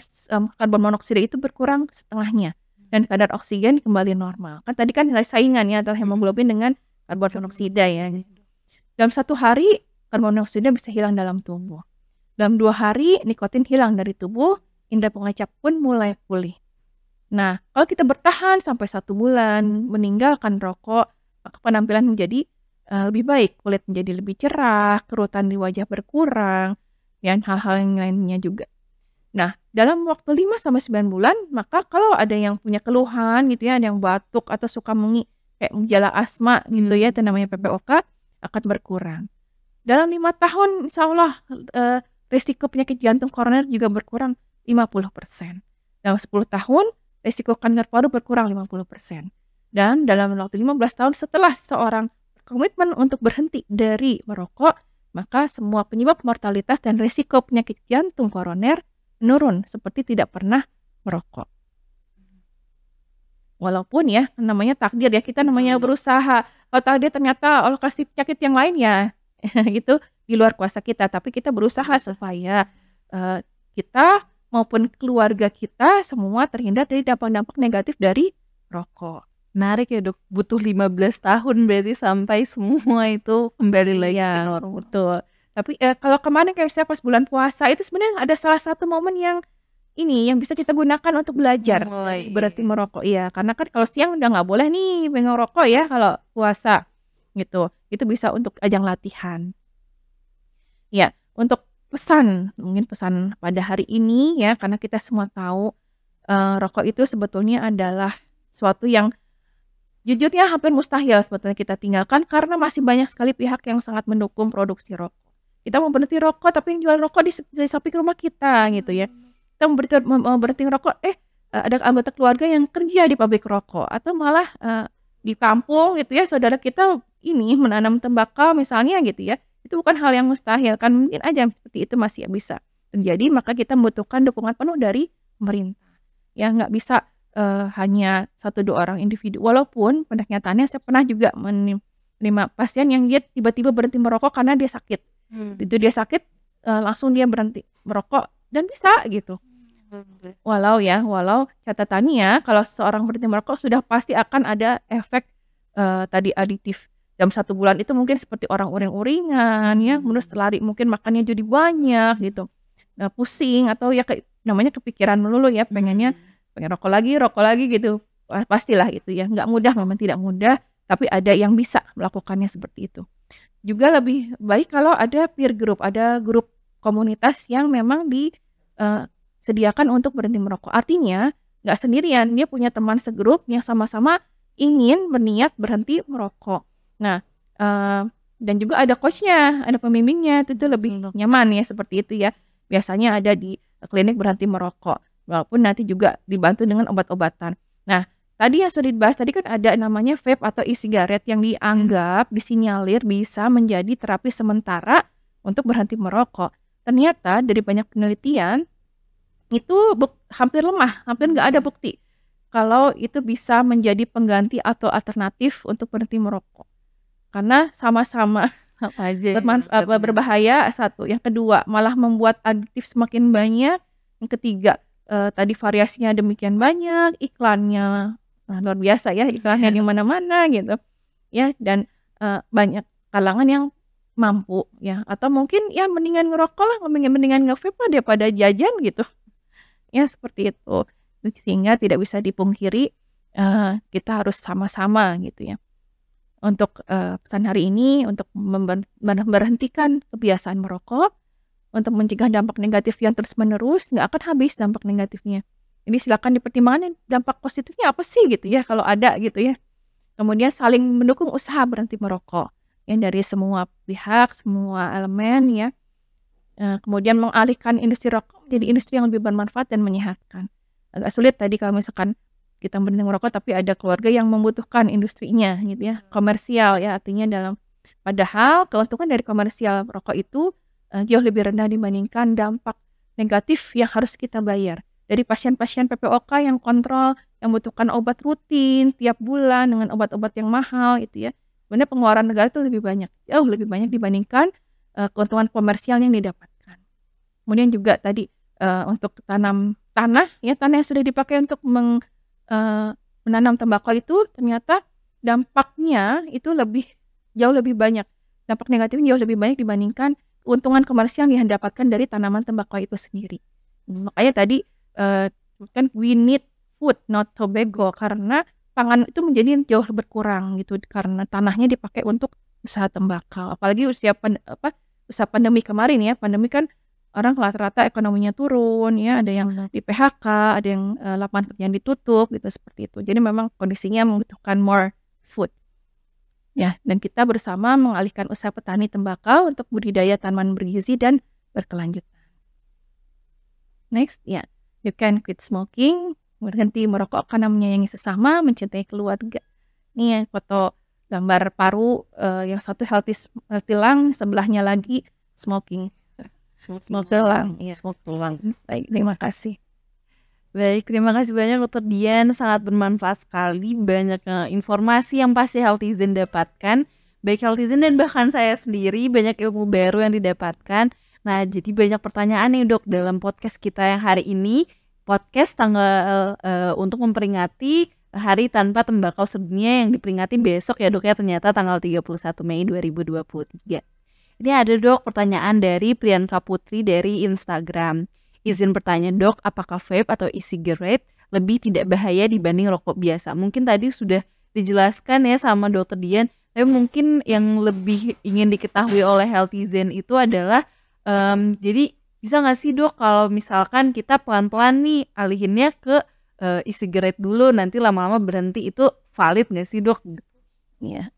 karbon monoksida itu berkurang setengahnya dan kadar oksigen kembali normal. Kan tadi kan nilai saingan ya antara hemoglobin dengan karbon monoksida ya. Dalam 1 hari karbon monoksida bisa hilang dalam tubuh. Dalam 2 hari nikotin hilang dari tubuh, indera pengecap pun mulai pulih. Nah, kalau kita bertahan sampai 1 bulan meninggalkan rokok, maka penampilan menjadi lebih baik, kulit menjadi lebih cerah, kerutan di wajah berkurang, dan hal-hal yang lainnya juga. Nah, dalam waktu 5 sampai 9 bulan, maka kalau ada yang punya keluhan gitu ya, ada yang batuk atau suka kayak gejala asma gitu ya, itu namanya PPOK, akan berkurang. Dalam 5 tahun insya Allah risiko penyakit jantung koroner juga berkurang 50%. Dalam 10 tahun risiko kanker paru berkurang 50%. Dan dalam waktu 15 tahun setelah seseorang berkomitmen untuk berhenti dari merokok, maka semua penyebab mortalitas dan risiko penyakit jantung koroner menurun seperti tidak pernah merokok. Walaupun ya namanya takdir ya, kita namanya berusaha. Kalau takdir ternyata Allah kasih penyakit yang lain ya itu di luar kuasa kita, tapi kita berusaha supaya kita maupun keluarga kita semua terhindar dari dampak-dampak negatif dari rokok. Menarik ya Dok, butuh 15 tahun berarti sampai semua itu kembali lagi Iya, normal. betul. Tapi kalau kemarin kayak misalnya pas bulan puasa itu sebenarnya ada salah satu momen yang bisa kita gunakan untuk belajar berhenti merokok. Iya, karena kan kalau siang udah nggak boleh nih pegang rokok ya kalau puasa gitu. Itu bisa untuk ajang latihan. Ya, untuk mungkin pesan pada hari ini ya, karena kita semua tahu rokok itu sebetulnya adalah suatu yang jujurnya hampir mustahil sebetulnya kita tinggalkan karena masih banyak sekali pihak yang sangat mendukung produksi rokok. Kita mau berhenti rokok tapi yang jual rokok di samping rumah kita gitu ya. Kita mau berhenti rokok, ada anggota keluarga yang kerja di pabrik rokok atau malah di kampung gitu ya, saudara kita ini menanam tembakau misalnya gitu ya. Itu bukan hal yang mustahil kan, mungkin aja seperti itu masih bisa terjadi, maka kita membutuhkan dukungan penuh dari pemerintah. Ya nggak bisa hanya 1-2 orang individu. Walaupun pada kenyataannya saya pernah juga menerima pasien yang dia tiba-tiba berhenti merokok karena dia sakit. Itu dia sakit langsung dia berhenti merokok dan bisa gitu. Walau catatannya kalau seorang berhenti merokok sudah pasti akan ada efek tadi aditif. Dalam 1 bulan itu mungkin seperti orang uring-uringan ya, terus lari mungkin makannya jadi banyak gitu. Pusing atau ya namanya kepikiran melulu ya, pengen rokok lagi gitu. Pastilah itu ya, nggak mudah, memang tidak mudah, tapi ada yang bisa melakukannya seperti itu. Juga lebih baik kalau ada peer group, ada grup komunitas yang memang disediakan untuk berhenti merokok. Artinya nggak sendirian, dia punya teman segrup yang sama-sama ingin berniat berhenti merokok. Nah, dan juga ada coach-nya, ada pembimbingnya, itu lebih nyaman ya seperti itu ya. Biasanya ada di klinik berhenti merokok, walaupun nanti juga dibantu dengan obat-obatan. Nah, tadi yang sudah dibahas tadi kan ada namanya vape atau e-sigaret yang dianggap disinyalir bisa menjadi terapi sementara untuk berhenti merokok. Ternyata dari banyak penelitian itu hampir lemah, hampir nggak ada bukti kalau itu bisa menjadi pengganti atau alternatif untuk berhenti merokok. Karena sama-sama berbahaya satu, yang kedua malah membuat adiktif semakin banyak, yang ketiga tadi variasinya demikian banyak, iklannya luar biasa ya, iklannya di mana-mana gitu ya, dan banyak kalangan yang mampu ya, atau mungkin ya mendingan ngerokok lah, mendingan nge-vape lah daripada jajan gitu ya, seperti itu. Sehingga tidak bisa dipungkiri kita harus sama-sama gitu ya. Untuk pesan hari ini untuk memberhentikan kebiasaan merokok, untuk mencegah dampak negatif yang terus-menerus, nggak akan habis dampak negatifnya. Jadi silakan dipertimbangkan dampak positifnya apa sih gitu ya kalau ada gitu ya. Kemudian saling mendukung usaha berhenti merokok yang dari semua pihak, semua elemen ya. Kemudian mengalihkan industri rokok menjadi industri yang lebih bermanfaat dan menyehatkan. Agak sulit tadi kalau misalkan kita berhenti merokok tapi ada keluarga yang membutuhkan industrinya gitu ya, komersial ya, artinya dalam Padahal keuntungan dari komersial rokok itu jauh lebih rendah dibandingkan dampak negatif yang harus kita bayar. Dari pasien-pasien PPOK yang kontrol, yang membutuhkan obat rutin tiap bulan dengan obat-obat yang mahal itu ya. Sebenarnya pengeluaran negara itu lebih banyak, jauh lebih banyak dibandingkan keuntungan komersial yang didapatkan. Kemudian juga tadi untuk tanam tanah ya, tanah yang sudah dipakai untuk menanam tembakau itu ternyata dampaknya itu jauh lebih banyak. Dampak negatifnya jauh lebih banyak dibandingkan keuntungan komersial yang didapatkan dari tanaman tembakau itu sendiri. Makanya tadi kan we need food not tobacco, karena pangan itu menjadi jauh berkurang gitu karena tanahnya dipakai untuk usaha tembakau. Apalagi usaha pandemi kemarin ya. Pandemi kan orang rata-rata ekonominya turun ya, ada yang di PHK, ada yang lapangan kerjaan ditutup gitu seperti itu. Jadi memang kondisinya membutuhkan more food. Ya, dan kita bersama mengalihkan usaha petani tembakau untuk budidaya tanaman bergizi dan berkelanjutan. Next, ya, you can quit smoking, berhenti merokok karena menyayangi sesama, mencintai keluarga. Ini ya, foto gambar paru yang satu healthy lung, sebelahnya lagi smoking. Smoker lung, ya. Smoker lung. Baik, terima kasih. Baik, terima kasih banyak Dr. Dian, sangat bermanfaat sekali, banyak informasi yang pasti Healthizen dapatkan, baik Healthizen dan bahkan saya sendiri banyak ilmu baru yang didapatkan. Nah, jadi banyak pertanyaan nih Dok dalam podcast kita yang hari ini, podcast tanggal untuk memperingati Hari Tanpa Tembakau Sedunia yang diperingati besok ya Dok ya, ternyata tanggal 31 Mei 2023. Ini ada Dok pertanyaan dari Priyanka Putri dari Instagram. Izin bertanya Dok, apakah vape atau e-cigarette lebih tidak bahaya dibanding rokok biasa? Mungkin tadi sudah dijelaskan ya sama Dr. Dian, tapi mungkin yang lebih ingin diketahui oleh Healthizen itu adalah jadi bisa nggak sih Dok kalau misalkan kita pelan-pelan nih alihinnya ke e-cigarette dulu, nanti lama-lama berhenti, itu valid nggak sih Dok? Ya,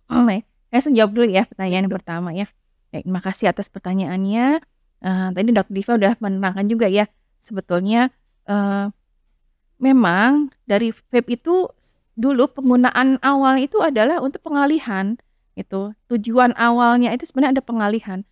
saya jawab dulu ya pertanyaan yang pertama ya. Terima kasih atas pertanyaannya. Tadi Dr. Diva udah menerangkan juga ya, sebetulnya memang dari vape itu dulu penggunaan awal itu adalah untuk pengalihan itu. Tujuan awalnya itu sebenarnya ada pengalihan.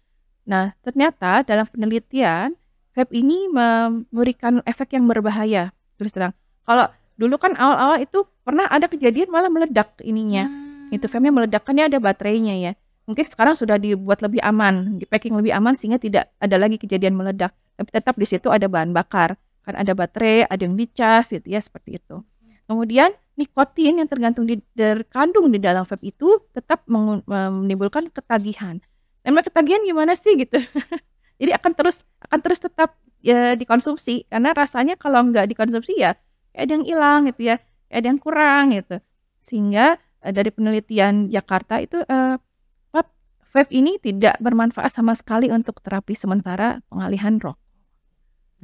Nah, ternyata dalam penelitian vape ini memberikan efek yang berbahaya. Terus terang, kalau dulu kan awal-awal itu pernah ada kejadian malah meledak ininya. Itu vape-nya meledak, kan dia ada baterainya ya. Mungkin sekarang sudah dibuat lebih aman, di packing lebih aman sehingga tidak ada lagi kejadian meledak. Tapi tetap di situ ada bahan bakar, kan ada baterai, ada yang dicas gitu ya, seperti itu. Kemudian nikotin yang terkandung di dalam vape itu tetap menimbulkan ketagihan. Namanya ketagihan gimana sih gitu? Jadi akan terus tetap ya dikonsumsi, karena rasanya kalau nggak dikonsumsi ya ada yang hilang gitu ya, ada yang kurang gitu. Sehingga dari penelitian Jakarta itu vape ini tidak bermanfaat sama sekali untuk terapi sementara pengalihan rokok.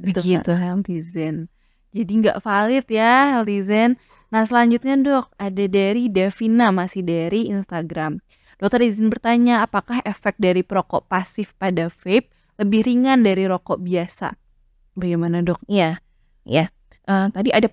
Begitu Healthizen. Jadi nggak valid ya Healthizen. Nah selanjutnya Dok, ada dari Davina, masih dari Instagram. Dokter izin bertanya, apakah efek dari perokok pasif pada vape lebih ringan dari rokok biasa? Bagaimana Dok? Iya, ya. Tadi ada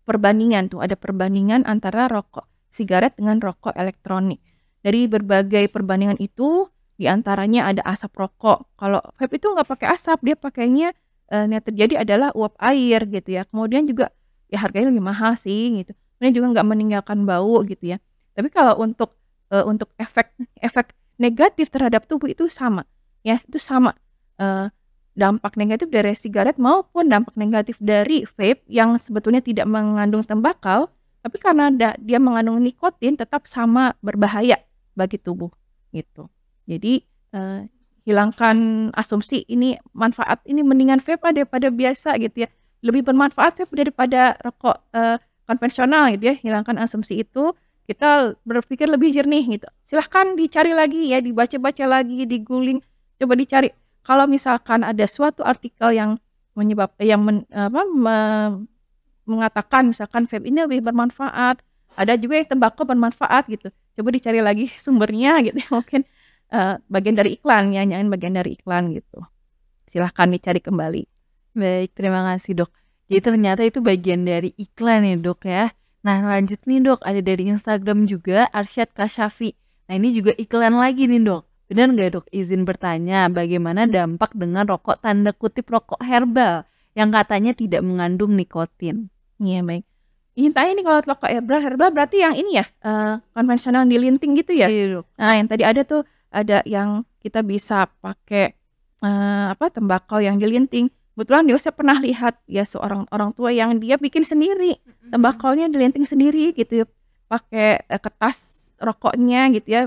perbandingan tuh, ada perbandingan antara rokok sigaret dengan rokok elektronik. Dari berbagai perbandingan itu, diantaranya ada asap rokok. Kalau vape itu nggak pakai asap, dia pakainya yang terjadi adalah uap air gitu ya. Kemudian juga ya harganya lebih mahal sih gitu. Kemudian juga nggak meninggalkan bau gitu ya. Tapi kalau untuk efek negatif terhadap tubuh itu sama, ya itu sama. Dampak negatif dari sigaret maupun dampak negatif dari vape yang sebetulnya tidak mengandung tembakau, tapi karena dia mengandung nikotin tetap sama berbahaya bagi tubuh gitu. Jadi hilangkan asumsi ini manfaat ini mendingan vape daripada biasa gitu ya. Lebih bermanfaat vape daripada rokok konvensional gitu ya. Hilangkan asumsi itu, kita berpikir lebih jernih gitu. Silahkan dicari lagi ya, dibaca-baca lagi, diguling, coba dicari. Kalau misalkan ada suatu artikel yang mengatakan misalkan vape ini lebih bermanfaat, ada juga yang tembakau bermanfaat gitu. Coba dicari lagi sumbernya gitu. Mungkin bagian dari iklan ya, jangan bagian dari iklan gitu. Silahkan dicari kembali. Baik, terima kasih Dok. Jadi ternyata itu bagian dari iklan ya Dok ya. Nah lanjut nih Dok, ada dari Instagram juga Arsyad Kasyafi. Nah ini juga iklan lagi nih dok. Benar nggak dok? Izin bertanya, bagaimana dampak dengan rokok tanda kutip rokok herbal yang katanya tidak mengandung nikotin? Iya, baik. Intinya ini kalau rokok herbal herbal berarti yang ini ya, konvensional dilinting gitu ya? Iya dok. Nah, yang tadi ada tuh, ada yang kita bisa pakai, tembakau yang dilinting. Kebetulan juga saya pernah lihat ya seorang orang tua yang dia bikin sendiri, tembakaunya dilinting sendiri gitu ya, pakai, kertas rokoknya gitu ya.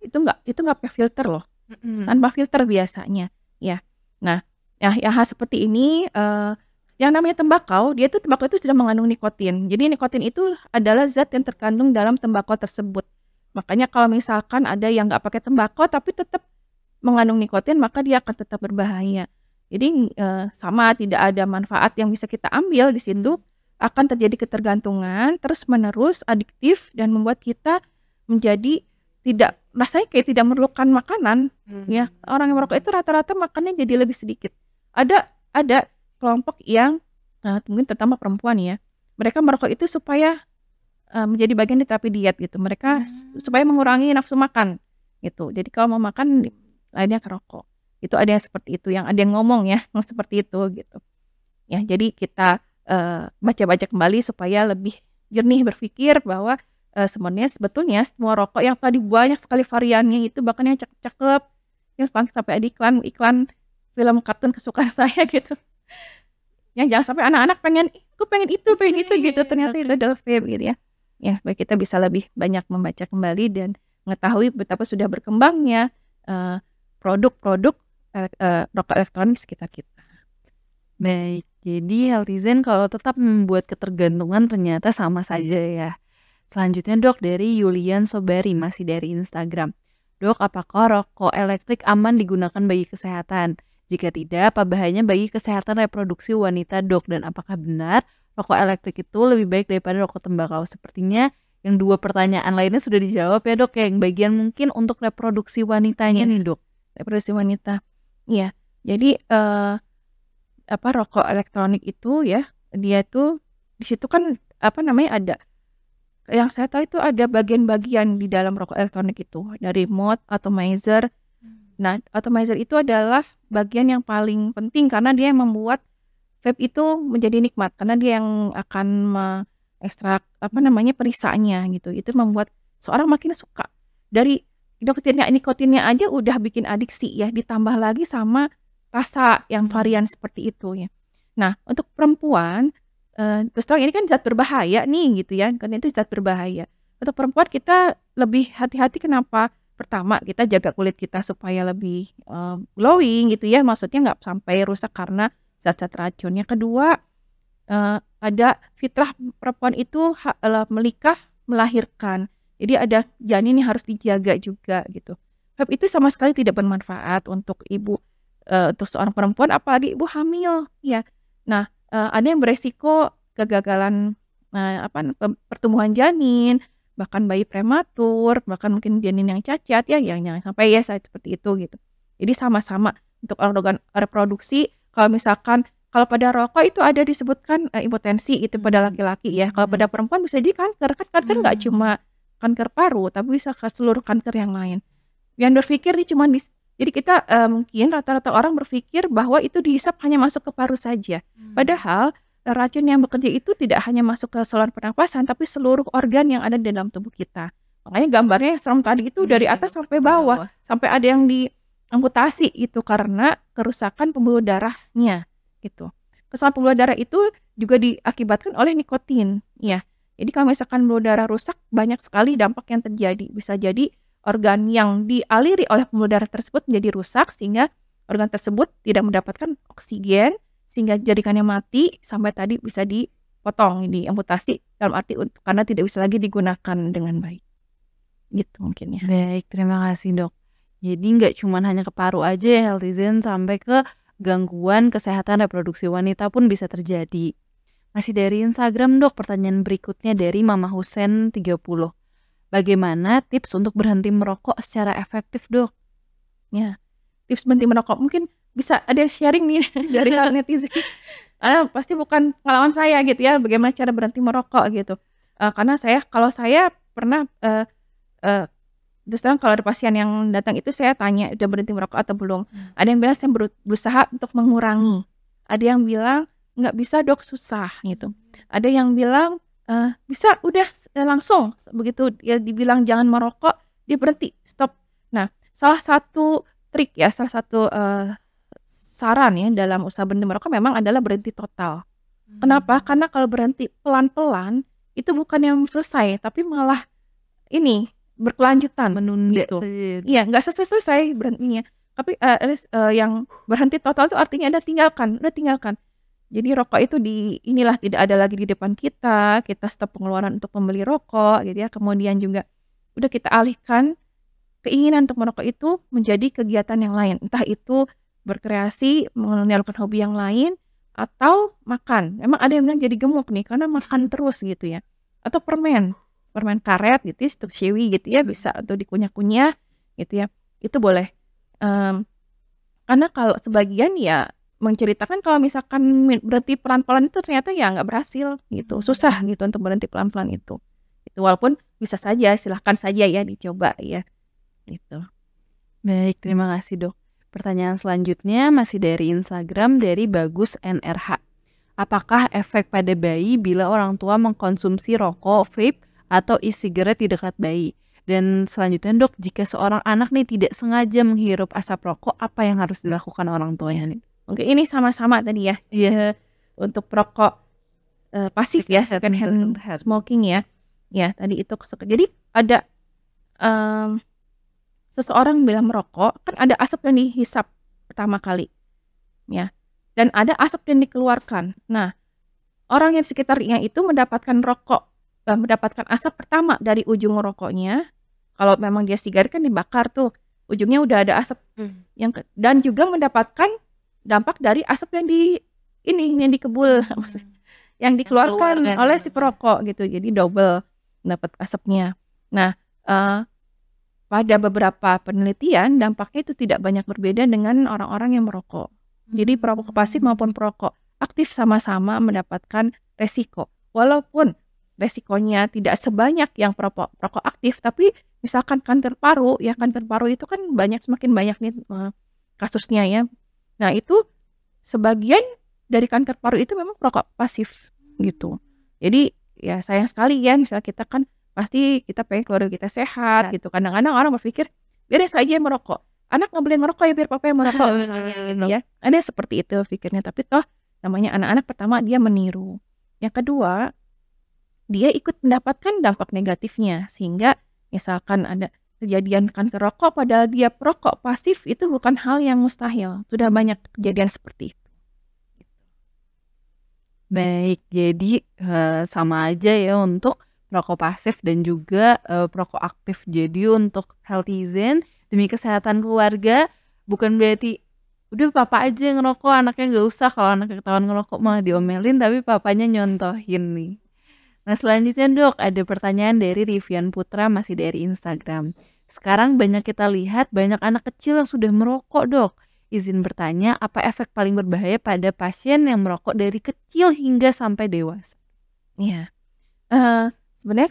Itu nggak pakai filter loh, tanpa filter biasanya, ya. Nah, yang hal seperti ini, yang namanya tembakau itu sudah mengandung nikotin. Jadi nikotin itu adalah zat yang terkandung dalam tembakau tersebut. Makanya kalau misalkan ada yang nggak pakai tembakau tapi tetap mengandung nikotin, maka dia akan tetap berbahaya. Jadi, sama tidak ada manfaat yang bisa kita ambil di situ, akan terjadi ketergantungan terus-menerus, adiktif, dan membuat kita menjadi rasanya kayak tidak memerlukan makanan, ya. Orang yang merokok itu rata-rata makannya jadi lebih sedikit. Ada kelompok yang, mungkin terutama perempuan ya, mereka merokok itu supaya, menjadi bagian dari terapi diet gitu. Mereka supaya mengurangi nafsu makan, gitu. Jadi kalau mau makan, lainnya kerokok. Itu ada yang seperti itu, yang ada yang ngomong ya, yang seperti itu, gitu. Ya, jadi kita, baca-baca kembali supaya lebih jernih berpikir bahwa, sebenarnya sebetulnya semua rokok yang tadi banyak sekali variannya itu, bahkan yang cakep-cakep, yang sampai ada iklan film kartun kesukaan saya gitu. Yang jangan sampai anak-anak pengen, "Aku pengen itu gitu," ternyata itu adalah vape gitu ya. Ya, baik kita bisa lebih banyak membaca kembali dan mengetahui betapa sudah berkembangnya, produk-produk, rokok elektronik sekitar kita. Baik, jadi healthy kalau tetap membuat ketergantungan ternyata sama saja ya. Selanjutnya dok dari Yulian Sobari masih dari Instagram. Dok, apakah rokok elektrik aman digunakan bagi kesehatan? Jika tidak, apa bahayanya bagi kesehatan reproduksi wanita dok? Dan apakah benar rokok elektrik itu lebih baik daripada rokok tembakau? Sepertinya yang dua pertanyaan lainnya sudah dijawab ya dok, yang bagian mungkin untuk reproduksi wanitanya nih dok. Reproduksi wanita. Iya, jadi, rokok elektronik itu ya, dia tuh di situ kan, ada yang saya tahu itu ada bagian-bagian di dalam rokok elektronik itu, dari mode, atomizer. Nah, atomizer itu adalah bagian yang paling penting karena dia yang membuat vape itu menjadi nikmat, karena dia yang akan mengekstrak, perisanya gitu. Itu membuat seorang makin suka. Dari nikotinnya aja udah bikin adiksi ya, ditambah lagi sama rasa yang varian seperti itu ya. Nah, untuk perempuan, terus terang ini kan zat berbahaya nih gitu ya, karena itu zat berbahaya. Untuk perempuan kita lebih hati-hati kenapa? Pertama, kita jaga kulit kita supaya lebih, glowing gitu ya, maksudnya nggak sampai rusak karena zat-zat racun. Yang kedua, ada fitrah perempuan itu menikah, melahirkan. Jadi ada janin yang harus dijaga juga gitu. Vape itu sama sekali tidak bermanfaat untuk ibu, untuk seorang perempuan apalagi ibu hamil ya. Nah, ada yang beresiko kegagalan, pertumbuhan janin, bahkan bayi prematur, bahkan mungkin janin yang cacat ya, yang jangan sampai ya seperti itu gitu. Jadi sama-sama untuk organ reproduksi, kalau misalkan kalau pada rokok itu ada disebutkan, impotensi itu pada laki-laki ya, kalau pada perempuan bisa jadi kanker, kan kanker nggak cuma kanker paru, tapi bisa ke seluruh kanker yang lain. Yang berpikir nih cuman jadi kita, mungkin rata-rata orang berpikir bahwa itu dihisap hanya masuk ke paru saja. Padahal racun yang bekerja itu tidak hanya masuk ke saluran pernapasan, tapi seluruh organ yang ada di dalam tubuh kita. Makanya gambarnya yang serem tadi itu dari atas sampai bawah, sampai ada yang diamputasi itu karena kerusakan pembuluh darahnya gitu. Kerusakan pembuluh darah itu juga diakibatkan oleh nikotin, ya. Jadi kalau misalkan pembuluh darah rusak, banyak sekali dampak yang terjadi. Bisa jadi organ yang dialiri oleh pembuluh darah tersebut menjadi rusak sehingga organ tersebut tidak mendapatkan oksigen, sehingga jaringannya mati sampai tadi bisa dipotong, diamputasi dalam arti karena tidak bisa lagi digunakan dengan baik. Gitu mungkin ya. Baik, terima kasih dok. Jadi nggak cuma hanya ke paru aja ya healthyzen, sampai ke gangguan kesehatan reproduksi wanita pun bisa terjadi. Masih dari Instagram dok, pertanyaan berikutnya dari Mama Husen 30. Bagaimana tips untuk berhenti merokok secara efektif dok? Ya, tips berhenti merokok mungkin bisa ada yang sharing nih dari netizen. Pasti bukan pengalaman saya gitu ya, bagaimana cara berhenti merokok gitu. Karena kalau saya pernah Terus terang kalau ada pasien yang datang itu saya tanya, "Udah berhenti merokok atau belum?" Ada yang bilang, "Saya berusaha untuk mengurangi." Ada yang bilang, "Nggak bisa Dok, susah," gitu. Ada yang bilang, "Bisa, udah langsung." Begitu dia dibilang jangan merokok, dia berhenti, stop. Nah, salah satu trik ya, salah satu, saran ya dalam usaha berhenti merokok memang adalah berhenti total. Kenapa? Karena kalau berhenti pelan-pelan, itu bukan yang selesai, tapi malah ini, berkelanjutan Menunda gitu. saja. Iya, nggak selesai-selesai berhentinya. Tapi, yang berhenti total itu artinya udah tinggalkan. Jadi rokok itu inilah tidak ada lagi di depan kita stop pengeluaran untuk membeli rokok gitu ya. Kemudian juga udah kita alihkan keinginan untuk merokok itu menjadi kegiatan yang lain. Entah itu berkreasi, menyalurkan hobi yang lain, atau makan. Emang ada yang bilang jadi gemuk nih karena makan terus gitu ya. Atau permen karet gitu ya, stuk chewy gitu ya, bisa untuk dikunyah-kunyah gitu ya, itu boleh. Karena kalau sebagian ya menceritakan kalau misalkan berhenti pelan-pelan itu ternyata ya nggak berhasil gitu, susah gitu untuk berhenti pelan-pelan itu. Itu walaupun bisa saja, silahkan saja ya dicoba ya, gitu. Baik, terima kasih Dok. Pertanyaan selanjutnya masih dari Instagram dari Bagus NRH. Apakah efek pada bayi bila orang tua mengkonsumsi rokok, vape, atau e-sigaret di dekat bayi? Dan selanjutnya Dok, jika seorang anak nih tidak sengaja menghirup asap rokok, apa yang harus dilakukan orang tuanya nih? Mungkin ini sama-sama tadi ya, untuk perokok pasif ya, second hand smoking ya. Ya, tadi itu jadi ada seseorang bilang merokok, kan ada asap yang dihisap pertama kali, ya, dan ada asap yang dikeluarkan. Nah, orang yang di sekitarnya itu mendapatkan mendapatkan asap pertama dari ujung rokoknya. Kalau memang dia sigaret kan dibakar tuh, ujungnya udah ada asap. Dan juga mendapatkan dampak dari asap yang dikebul, yang dikeluarkan oleh si perokok gitu. Jadi double dapat asapnya. Nah, pada beberapa penelitian dampaknya itu tidak banyak berbeda dengan orang-orang yang merokok. Jadi perokok pasif maupun perokok aktif sama-sama mendapatkan resiko. Walaupun resikonya tidak sebanyak yang perokok aktif, tapi misalkan kanker paru itu kan semakin banyak nih kasusnya ya. Nah, itu sebagian dari kanker paru itu memang perokok pasif gitu. Jadi ya sayang sekali ya, misalnya kita kan pasti kita pengen keluarga kita sehat gitu. Kadang-kadang orang berpikir biarin saja merokok. Anak nggak boleh ngerokok ya biar papa yang merokok misalnya gitu ya. Ada seperti itu pikirnya, tapi toh namanya anak-anak pertama dia meniru. Yang kedua, dia ikut mendapatkan dampak negatifnya sehingga misalkan ada kejadian kanker rokok padahal dia perokok pasif itu bukan hal yang mustahil. Sudah banyak kejadian seperti itu. Baik, jadi sama aja ya untuk perokok pasif dan juga perokok aktif. Jadi untuk healthy zen demi kesehatan keluarga, bukan berarti udah papa aja yang ngerokok, anaknya nggak usah. Kalau anaknya ketahuan ngerokok malah diomelin, tapi papanya nyontohin nih. Nah selanjutnya Dok, ada pertanyaan dari Rivian Putra masih dari Instagram. Sekarang banyak kita lihat banyak anak kecil yang sudah merokok Dok. Izin bertanya, apa efek paling berbahaya pada pasien yang merokok dari kecil hingga sampai dewasa? Iya. Sebenarnya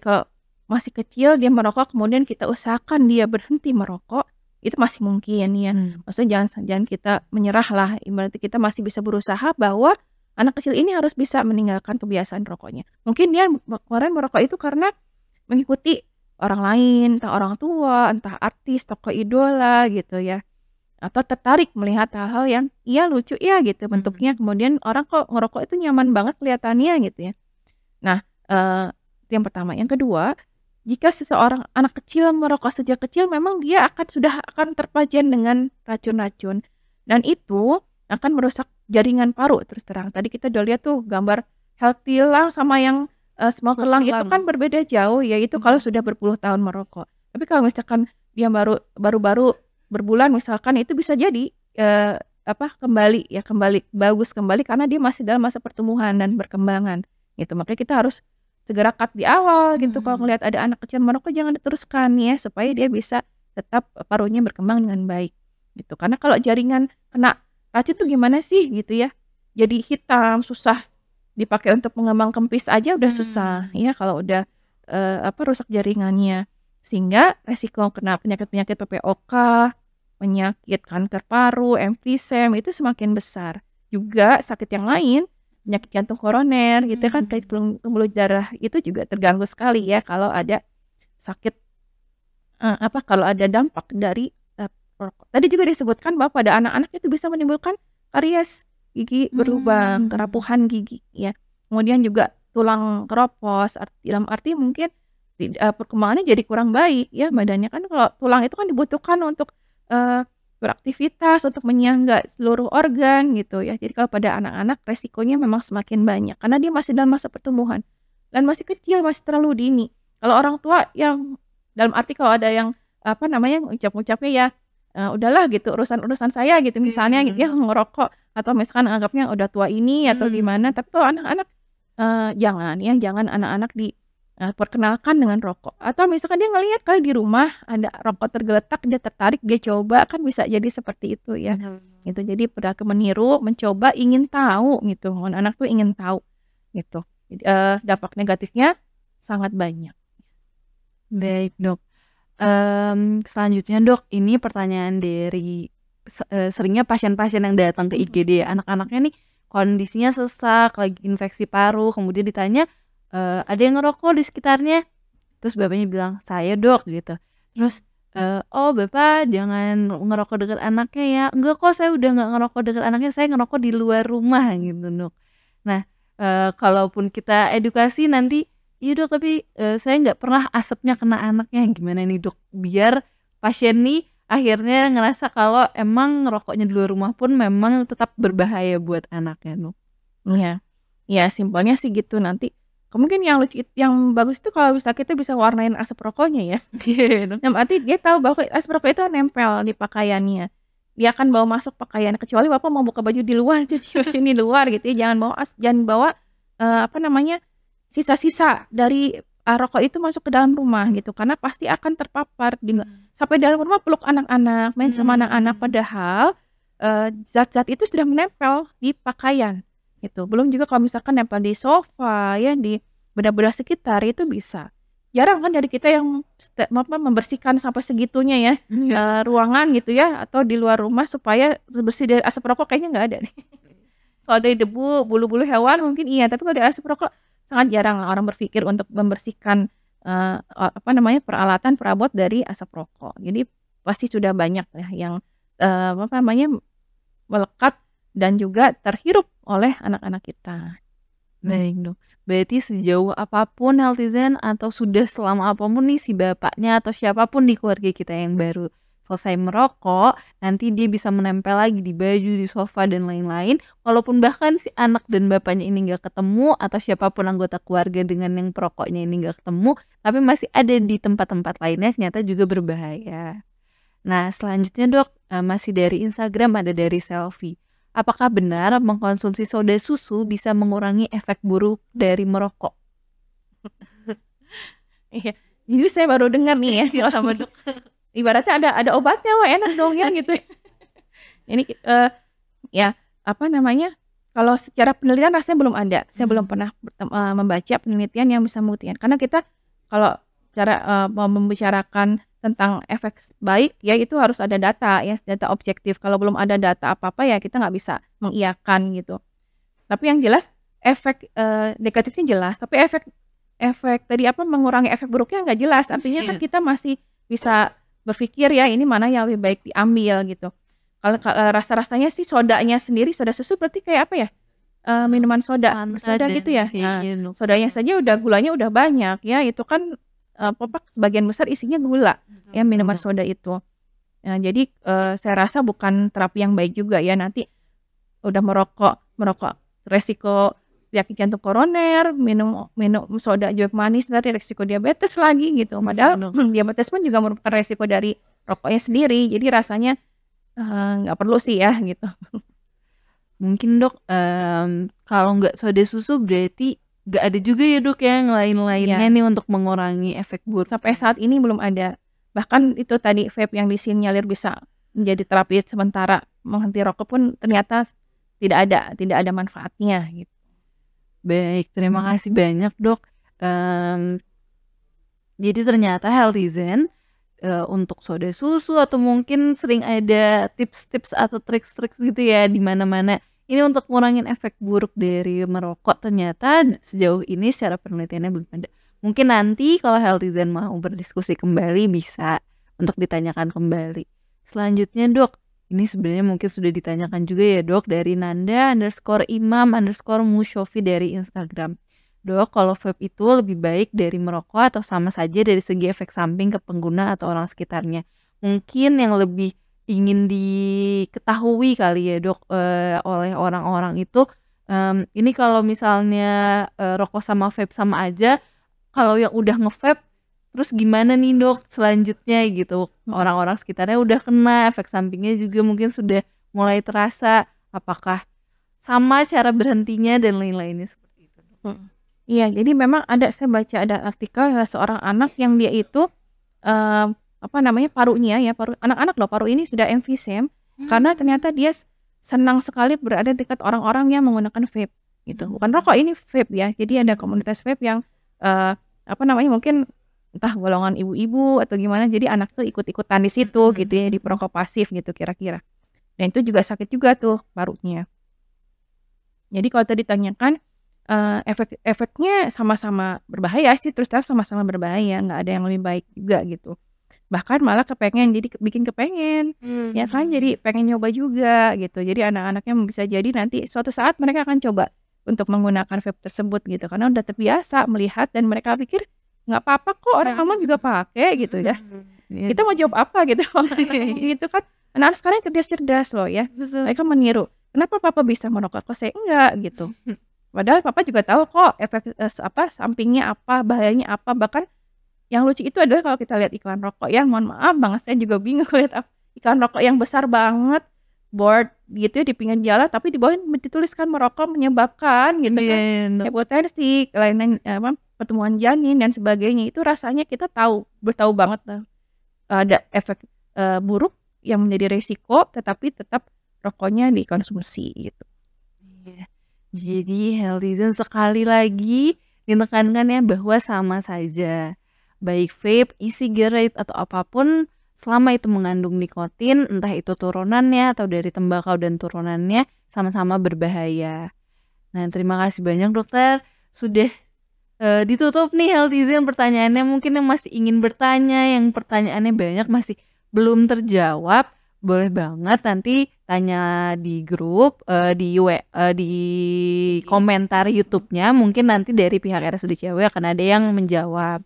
kalau masih kecil dia merokok kemudian kita usahakan dia berhenti merokok, itu masih mungkin ya. Maksudnya jangan kita menyerah lah, berarti kita masih bisa berusaha bahwa anak kecil ini harus bisa meninggalkan kebiasaan rokoknya. Mungkin dia kemarin merokok itu karena mengikuti orang lain, entah orang tua, entah artis, tokoh idola gitu ya. Atau tertarik melihat hal-hal yang iya lucu ya gitu bentuknya, kemudian orang kok ngerokok itu nyaman banget kelihatannya gitu ya. Nah, itu yang pertama. Yang kedua, jika seseorang anak kecil merokok sejak kecil memang dia sudah akan terpajan dengan racun-racun dan itu akan merusak jaringan paru terus terang. Tadi kita udah lihat tuh gambar healthy lung sama yang smoker lung itu kan berbeda jauh ya, itu kalau sudah berpuluh tahun merokok. Tapi kalau misalkan dia baru berbulan misalkan, itu bisa jadi kembali bagus kembali karena dia masih dalam masa pertumbuhan dan perkembangan gitu. Makanya kita harus segera cut di awal gitu. Kalau ngelihat ada anak kecil merokok jangan diteruskan ya, supaya dia bisa tetap parunya berkembang dengan baik gitu. Karena kalau jaringan kena racun tuh gimana sih gitu ya, jadi hitam, susah dipakai untuk mengembang kempis aja udah susah ya kalau udah rusak jaringannya. Sehingga resiko kena penyakit-penyakit PPOK, penyakit kanker paru, emfisem itu semakin besar. Juga sakit yang lain, penyakit jantung koroner gitu kan, kayak pembuluh darah itu juga terganggu sekali ya kalau ada sakit kalau ada dampak dari rokok. Tadi juga disebutkan bahwa pada anak-anak itu bisa menimbulkan karies gigi berlubang, kerapuhan gigi ya. Kemudian juga tulang keropos, dalam arti mungkin perkembangannya jadi kurang baik ya badannya kan, kalau tulang itu kan dibutuhkan untuk beraktivitas, untuk menyangga seluruh organ gitu ya. Jadi kalau pada anak-anak resikonya memang semakin banyak karena dia masih dalam masa pertumbuhan dan masih kecil, masih terlalu dini. Kalau orang tua yang dalam arti kalau ada yang ngucap-ngucapnya ya udahlah gitu urusan saya gitu misalnya gitu ya, ngerokok atau misalkan anggapnya udah tua ini atau gimana. Tapi kalau anak-anak jangan anak-anak perkenalkan dengan rokok. Atau misalkan dia ngelihat kali di rumah ada rokok tergeletak, dia tertarik, dia coba, kan bisa jadi seperti itu ya. Gitu. Jadi perilaku meniru, mencoba, ingin tahu gitu. Anak tuh ingin tahu gitu. Jadi, dampak negatifnya sangat banyak. Baik, Dok. Selanjutnya, Dok, ini pertanyaan dari seringnya pasien-pasien yang datang ke IGD. Anak-anaknya nih kondisinya sesak, lagi infeksi paru, kemudian ditanya, ada yang ngerokok di sekitarnya? Terus bapaknya bilang, saya Dok, gitu. Terus, oh Bapak jangan ngerokok dekat anaknya ya. Enggak kok, saya udah nggak ngerokok dekat anaknya, saya ngerokok di luar rumah gitu, Dok. Nah, kalaupun kita edukasi nanti, iya Dok, tapi saya nggak pernah asapnya kena anaknya. Gimana nih Dok? Biar pasien nih akhirnya ngerasa kalau emang ngerokoknya di luar rumah pun memang tetap berbahaya buat anaknya, Dok. Iya. Ya simpelnya sih gitu. Nanti mungkin yang bagus itu kalau bisa kita bisa warnain asap rokoknya ya. Yang berarti dia tahu bahwa asap rokok itu nempel di pakaiannya. Dia akan bawa masuk pakaian, kecuali Bapak mau buka baju di luar, cuci baju di luar gitu ya. Jangan bawa sisa-sisa dari rokok itu masuk ke dalam rumah gitu, karena pasti akan terpapar sampai dalam rumah, peluk anak-anak, main sama anak-anak, padahal zat-zat itu sudah menempel di pakaian gitu. Belum juga kalau misalkan nempel di sofa ya, di benda-benda sekitar itu bisa. Jarang kan dari kita yang membersihkan sampai segitunya ya, ruangan gitu ya, atau di luar rumah supaya bersih dari asap rokok, kayaknya nggak ada nih. Kalau dari debu, bulu-bulu hewan mungkin iya, tapi kalau dari asap rokok sangat jarang lah orang berpikir untuk membersihkan peralatan perabot dari asap rokok. Jadi pasti sudah banyak ya yang melekat dan juga terhirup oleh anak-anak kita. Baik Dok. Berarti sejauh apapun healthyzen atau sudah selama apapun nih si bapaknya atau siapapun di keluarga kita yang baru selesai merokok, nanti dia bisa menempel lagi di baju, di sofa, dan lain-lain. Walaupun bahkan si anak dan bapaknya ini nggak ketemu, atau siapapun anggota keluarga dengan yang perokoknya ini nggak ketemu, tapi masih ada di tempat-tempat lainnya, ternyata juga berbahaya. Nah, selanjutnya Dok, masih dari Instagram, ada dari Selfie. Apakah benar mengkonsumsi soda susu bisa mengurangi efek buruk dari merokok? Iya, jadi saya baru dengar nih ya sama Dok. Ibaratnya ada obatnya, wah enak dong ya gitu. Ini kalau secara penelitian rasanya belum ada. Saya belum pernah membaca penelitian yang bisa membuktikan. Karena kita kalau cara mau membicarakan tentang efek baik ya itu harus ada data ya, data objektif. Kalau belum ada data apa-apa ya kita nggak bisa mengiyakan gitu. Tapi yang jelas efek negatifnya jelas, tapi efek tadi mengurangi efek buruknya nggak jelas. Artinya kan kita masih bisa berpikir ya ini mana yang lebih baik diambil gitu. Kalau rasa-rasanya sih sodanya sendiri, soda susu berarti kayak apa ya? Minuman soda gitu ya. Nah, sodanya saja udah gulanya udah banyak ya, itu kan sebagian besar isinya gula ya minuman soda itu. Nah, jadi saya rasa bukan terapi yang baik juga ya, nanti udah merokok resiko penyakit jantung koroner, minum soda juga manis, nanti resiko diabetes lagi gitu. Padahal diabetes pun juga merupakan resiko dari rokoknya sendiri. Jadi rasanya nggak perlu sih ya gitu. Mungkin Dok, kalau nggak soda susu berarti nggak ada juga ya Dok yang lain-lainnya nih untuk mengurangi efek buruk. Sampai saat ini belum ada. Bahkan itu tadi vape yang disinyalir bisa menjadi terapi sementara menghenti rokok pun ternyata tidak ada manfaatnya gitu. Baik, terima kasih banyak Dok. Jadi ternyata Healthyzen untuk soda susu atau mungkin sering ada tips-tips atau trik-trik gitu ya di mana-mana. Ini untuk ngurangin efek buruk dari merokok, ternyata sejauh ini secara penelitiannya belum ada. Mungkin nanti kalau Healthyzen mau berdiskusi kembali bisa untuk ditanyakan kembali. Selanjutnya Dok, ini sebenarnya mungkin sudah ditanyakan juga ya Dok dari Nanda_imam_musyofi dari Instagram. Dok, kalau vape itu lebih baik dari merokok atau sama saja dari segi efek samping ke pengguna atau orang sekitarnya? Mungkin yang lebih ingin diketahui kali ya Dok, oleh orang-orang itu, ini kalau misalnya, rokok sama vape sama aja, kalau yang udah nge-vape, terus gimana nih Dok selanjutnya gitu? Orang-orang sekitarnya udah kena, efek sampingnya juga mungkin sudah mulai terasa, apakah sama cara berhentinya dan lain-lainnya seperti itu, Dok? Mhm. Iya, jadi memang saya baca ada artikel seorang anak yang dia itu, apa namanya, parunya ya, anak-anak loh, paru ini sudah emfisem karena ternyata dia senang sekali berada dekat orang-orang yang menggunakan vape gitu. Bukan rokok, ini vape ya. Jadi ada komunitas vape yang, apa namanya, mungkin entah golongan ibu-ibu atau gimana, jadi anak tuh ikut-ikutan di situ gitu ya, di perokok pasif gitu kira-kira. Dan itu juga sakit juga tuh parunya. Jadi kalau tadi ditanyakan, efeknya sama-sama berbahaya sih, terus terang sama-sama berbahaya, nggak ada yang lebih baik juga gitu. Bahkan malah bikin kepengen, ya kan, jadi pengen nyoba juga gitu. Jadi anak-anaknya bisa jadi nanti suatu saat mereka akan coba untuk menggunakan vape tersebut gitu, karena udah terbiasa melihat dan mereka pikir, "Nggak apa-apa kok, orang mama juga pakai," gitu ya. Kita mau jawab apa gitu, gitu kan. Anak-anak sekarang cerdas-cerdas loh ya, mereka meniru, "Kenapa papa bisa merokok, kok saya enggak?" Gitu. Padahal papa juga tahu kok efek, sampingnya apa, bahayanya apa, bahkan yang lucu itu adalah kalau kita lihat iklan rokok ya, mohon maaf banget saya juga bingung lihat iklan rokok yang besar banget, board gitu ya di pinggir jalan, tapi di bawahnya dituliskan merokok menyebabkan gitu kan, hipertensi, kelainan pertumbuhan janin dan sebagainya. Itu rasanya kita tahu banget ada efek, buruk yang menjadi resiko, tetapi tetap rokoknya dikonsumsi gitu. Iya. Jadi Healthyzen sekali lagi ditekankan ya bahwa sama saja, baik vape, e-cigarette atau apapun selama itu mengandung nikotin, entah itu turunannya atau dari tembakau dan turunannya sama-sama berbahaya. Nah, terima kasih banyak Dokter, sudah ditutup nih Healthyzen pertanyaannya. Mungkin yang masih ingin bertanya, yang pertanyaannya banyak masih belum terjawab, boleh banget nanti tanya di grup, di komentar YouTube-nya, mungkin nanti dari pihak RSUD Ciawi akan ada yang menjawab.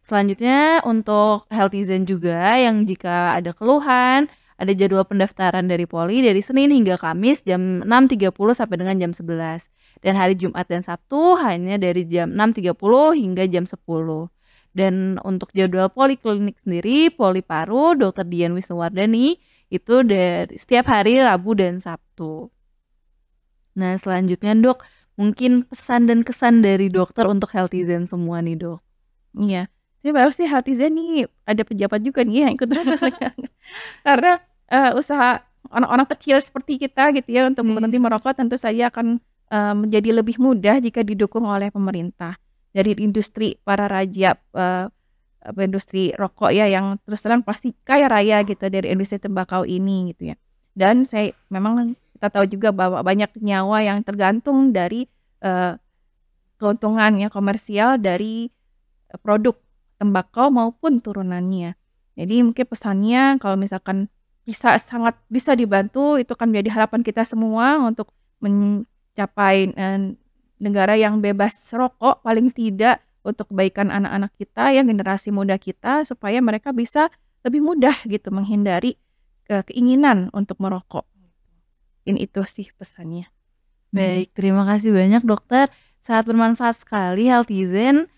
Selanjutnya untuk Healthyzen juga yang jika ada keluhan, ada jadwal pendaftaran dari Poli dari Senin hingga Kamis jam 6.30 sampai dengan jam 11. Dan hari Jumat dan Sabtu hanya dari jam 6.30 hingga jam 10. Dan untuk jadwal poliklinik sendiri, Poli Paru Dr. Dian Wisnuwardani itu dari setiap hari Rabu dan Sabtu. Nah, selanjutnya Dok, mungkin pesan dan kesan dari dokter untuk Healthyzen semua nih Dok. Iya, saya berharap sih Healthyzen nih ada pejabat juga nih yang ikut karena, usaha orang-orang kecil seperti kita gitu ya untuk berhenti merokok tentu saja akan, menjadi lebih mudah jika didukung oleh pemerintah. Dari industri para raja, industri rokok ya yang terus terang pasti kaya raya gitu dari industri tembakau ini gitu ya. Dan memang kita tahu juga bahwa banyak nyawa yang tergantung dari, keuntungan ya komersial dari, produk tembakau maupun turunannya. Jadi mungkin pesannya kalau misalkan sangat bisa dibantu, itu kan menjadi harapan kita semua untuk mencapai, negara yang bebas rokok paling tidak untuk kebaikan anak-anak kita ya, generasi muda kita supaya mereka bisa lebih mudah gitu menghindari, keinginan untuk merokok. Itu sih pesannya. Baik, terima kasih banyak Dokter, sangat bermanfaat sekali Healthyzen.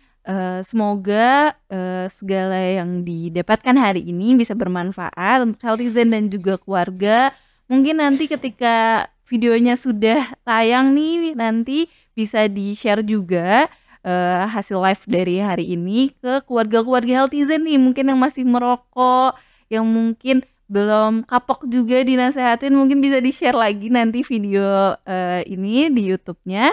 Semoga, segala yang didapatkan hari ini bisa bermanfaat untuk Healthyzen dan juga keluarga. Mungkin nanti ketika videonya sudah tayang nih, nanti bisa di-share juga, hasil live dari hari ini ke keluarga-keluarga Healthyzen nih, mungkin yang masih merokok, yang mungkin belum kapok juga dinasehatin, mungkin bisa di-share lagi nanti video, ini di YouTube-nya.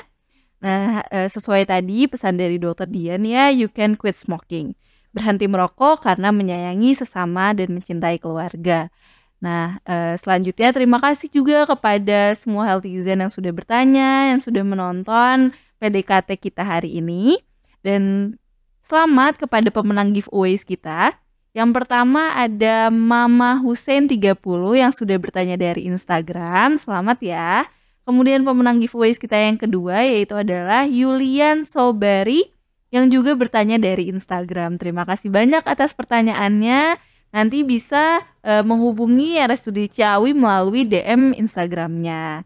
Nah, sesuai tadi pesan dari Dokter Dian ya, you can quit smoking. berhenti merokok karena menyayangi sesama dan mencintai keluarga. Nah, selanjutnya terima kasih juga kepada semua healthyzen yang sudah bertanya, yang sudah menonton PDKT kita hari ini. Dan selamat kepada pemenang giveaways kita. Yang pertama ada Mama Hussein 30 yang sudah bertanya dari Instagram. Selamat ya. Kemudian pemenang giveaways kita yang kedua yaitu adalah Yulian Sobari yang juga bertanya dari Instagram. Terima kasih banyak atas pertanyaannya. Nanti bisa menghubungi RSUD Ciawi melalui DM Instagramnya.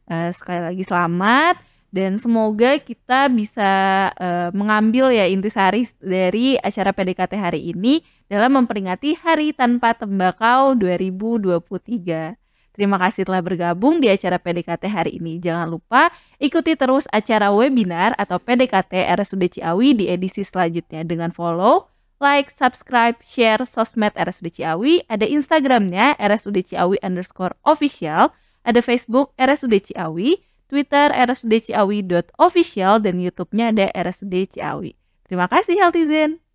Sekali lagi selamat dan semoga kita bisa mengambil ya intisari dari acara PDKT hari ini dalam memperingati Hari Tanpa Tembakau 2023. Terima kasih telah bergabung di acara PDKT hari ini. Jangan lupa ikuti terus acara webinar atau PDKT RSUD Ciawi di edisi selanjutnya dengan follow, like, subscribe, share sosmed RSUD Ciawi. Ada Instagramnya RSUD Ciawi_official, ada Facebook RSUD Ciawi, Twitter rsudciawi.official, dan YouTube-nya ada RSUD Ciawi. Terima kasih Healthyzen.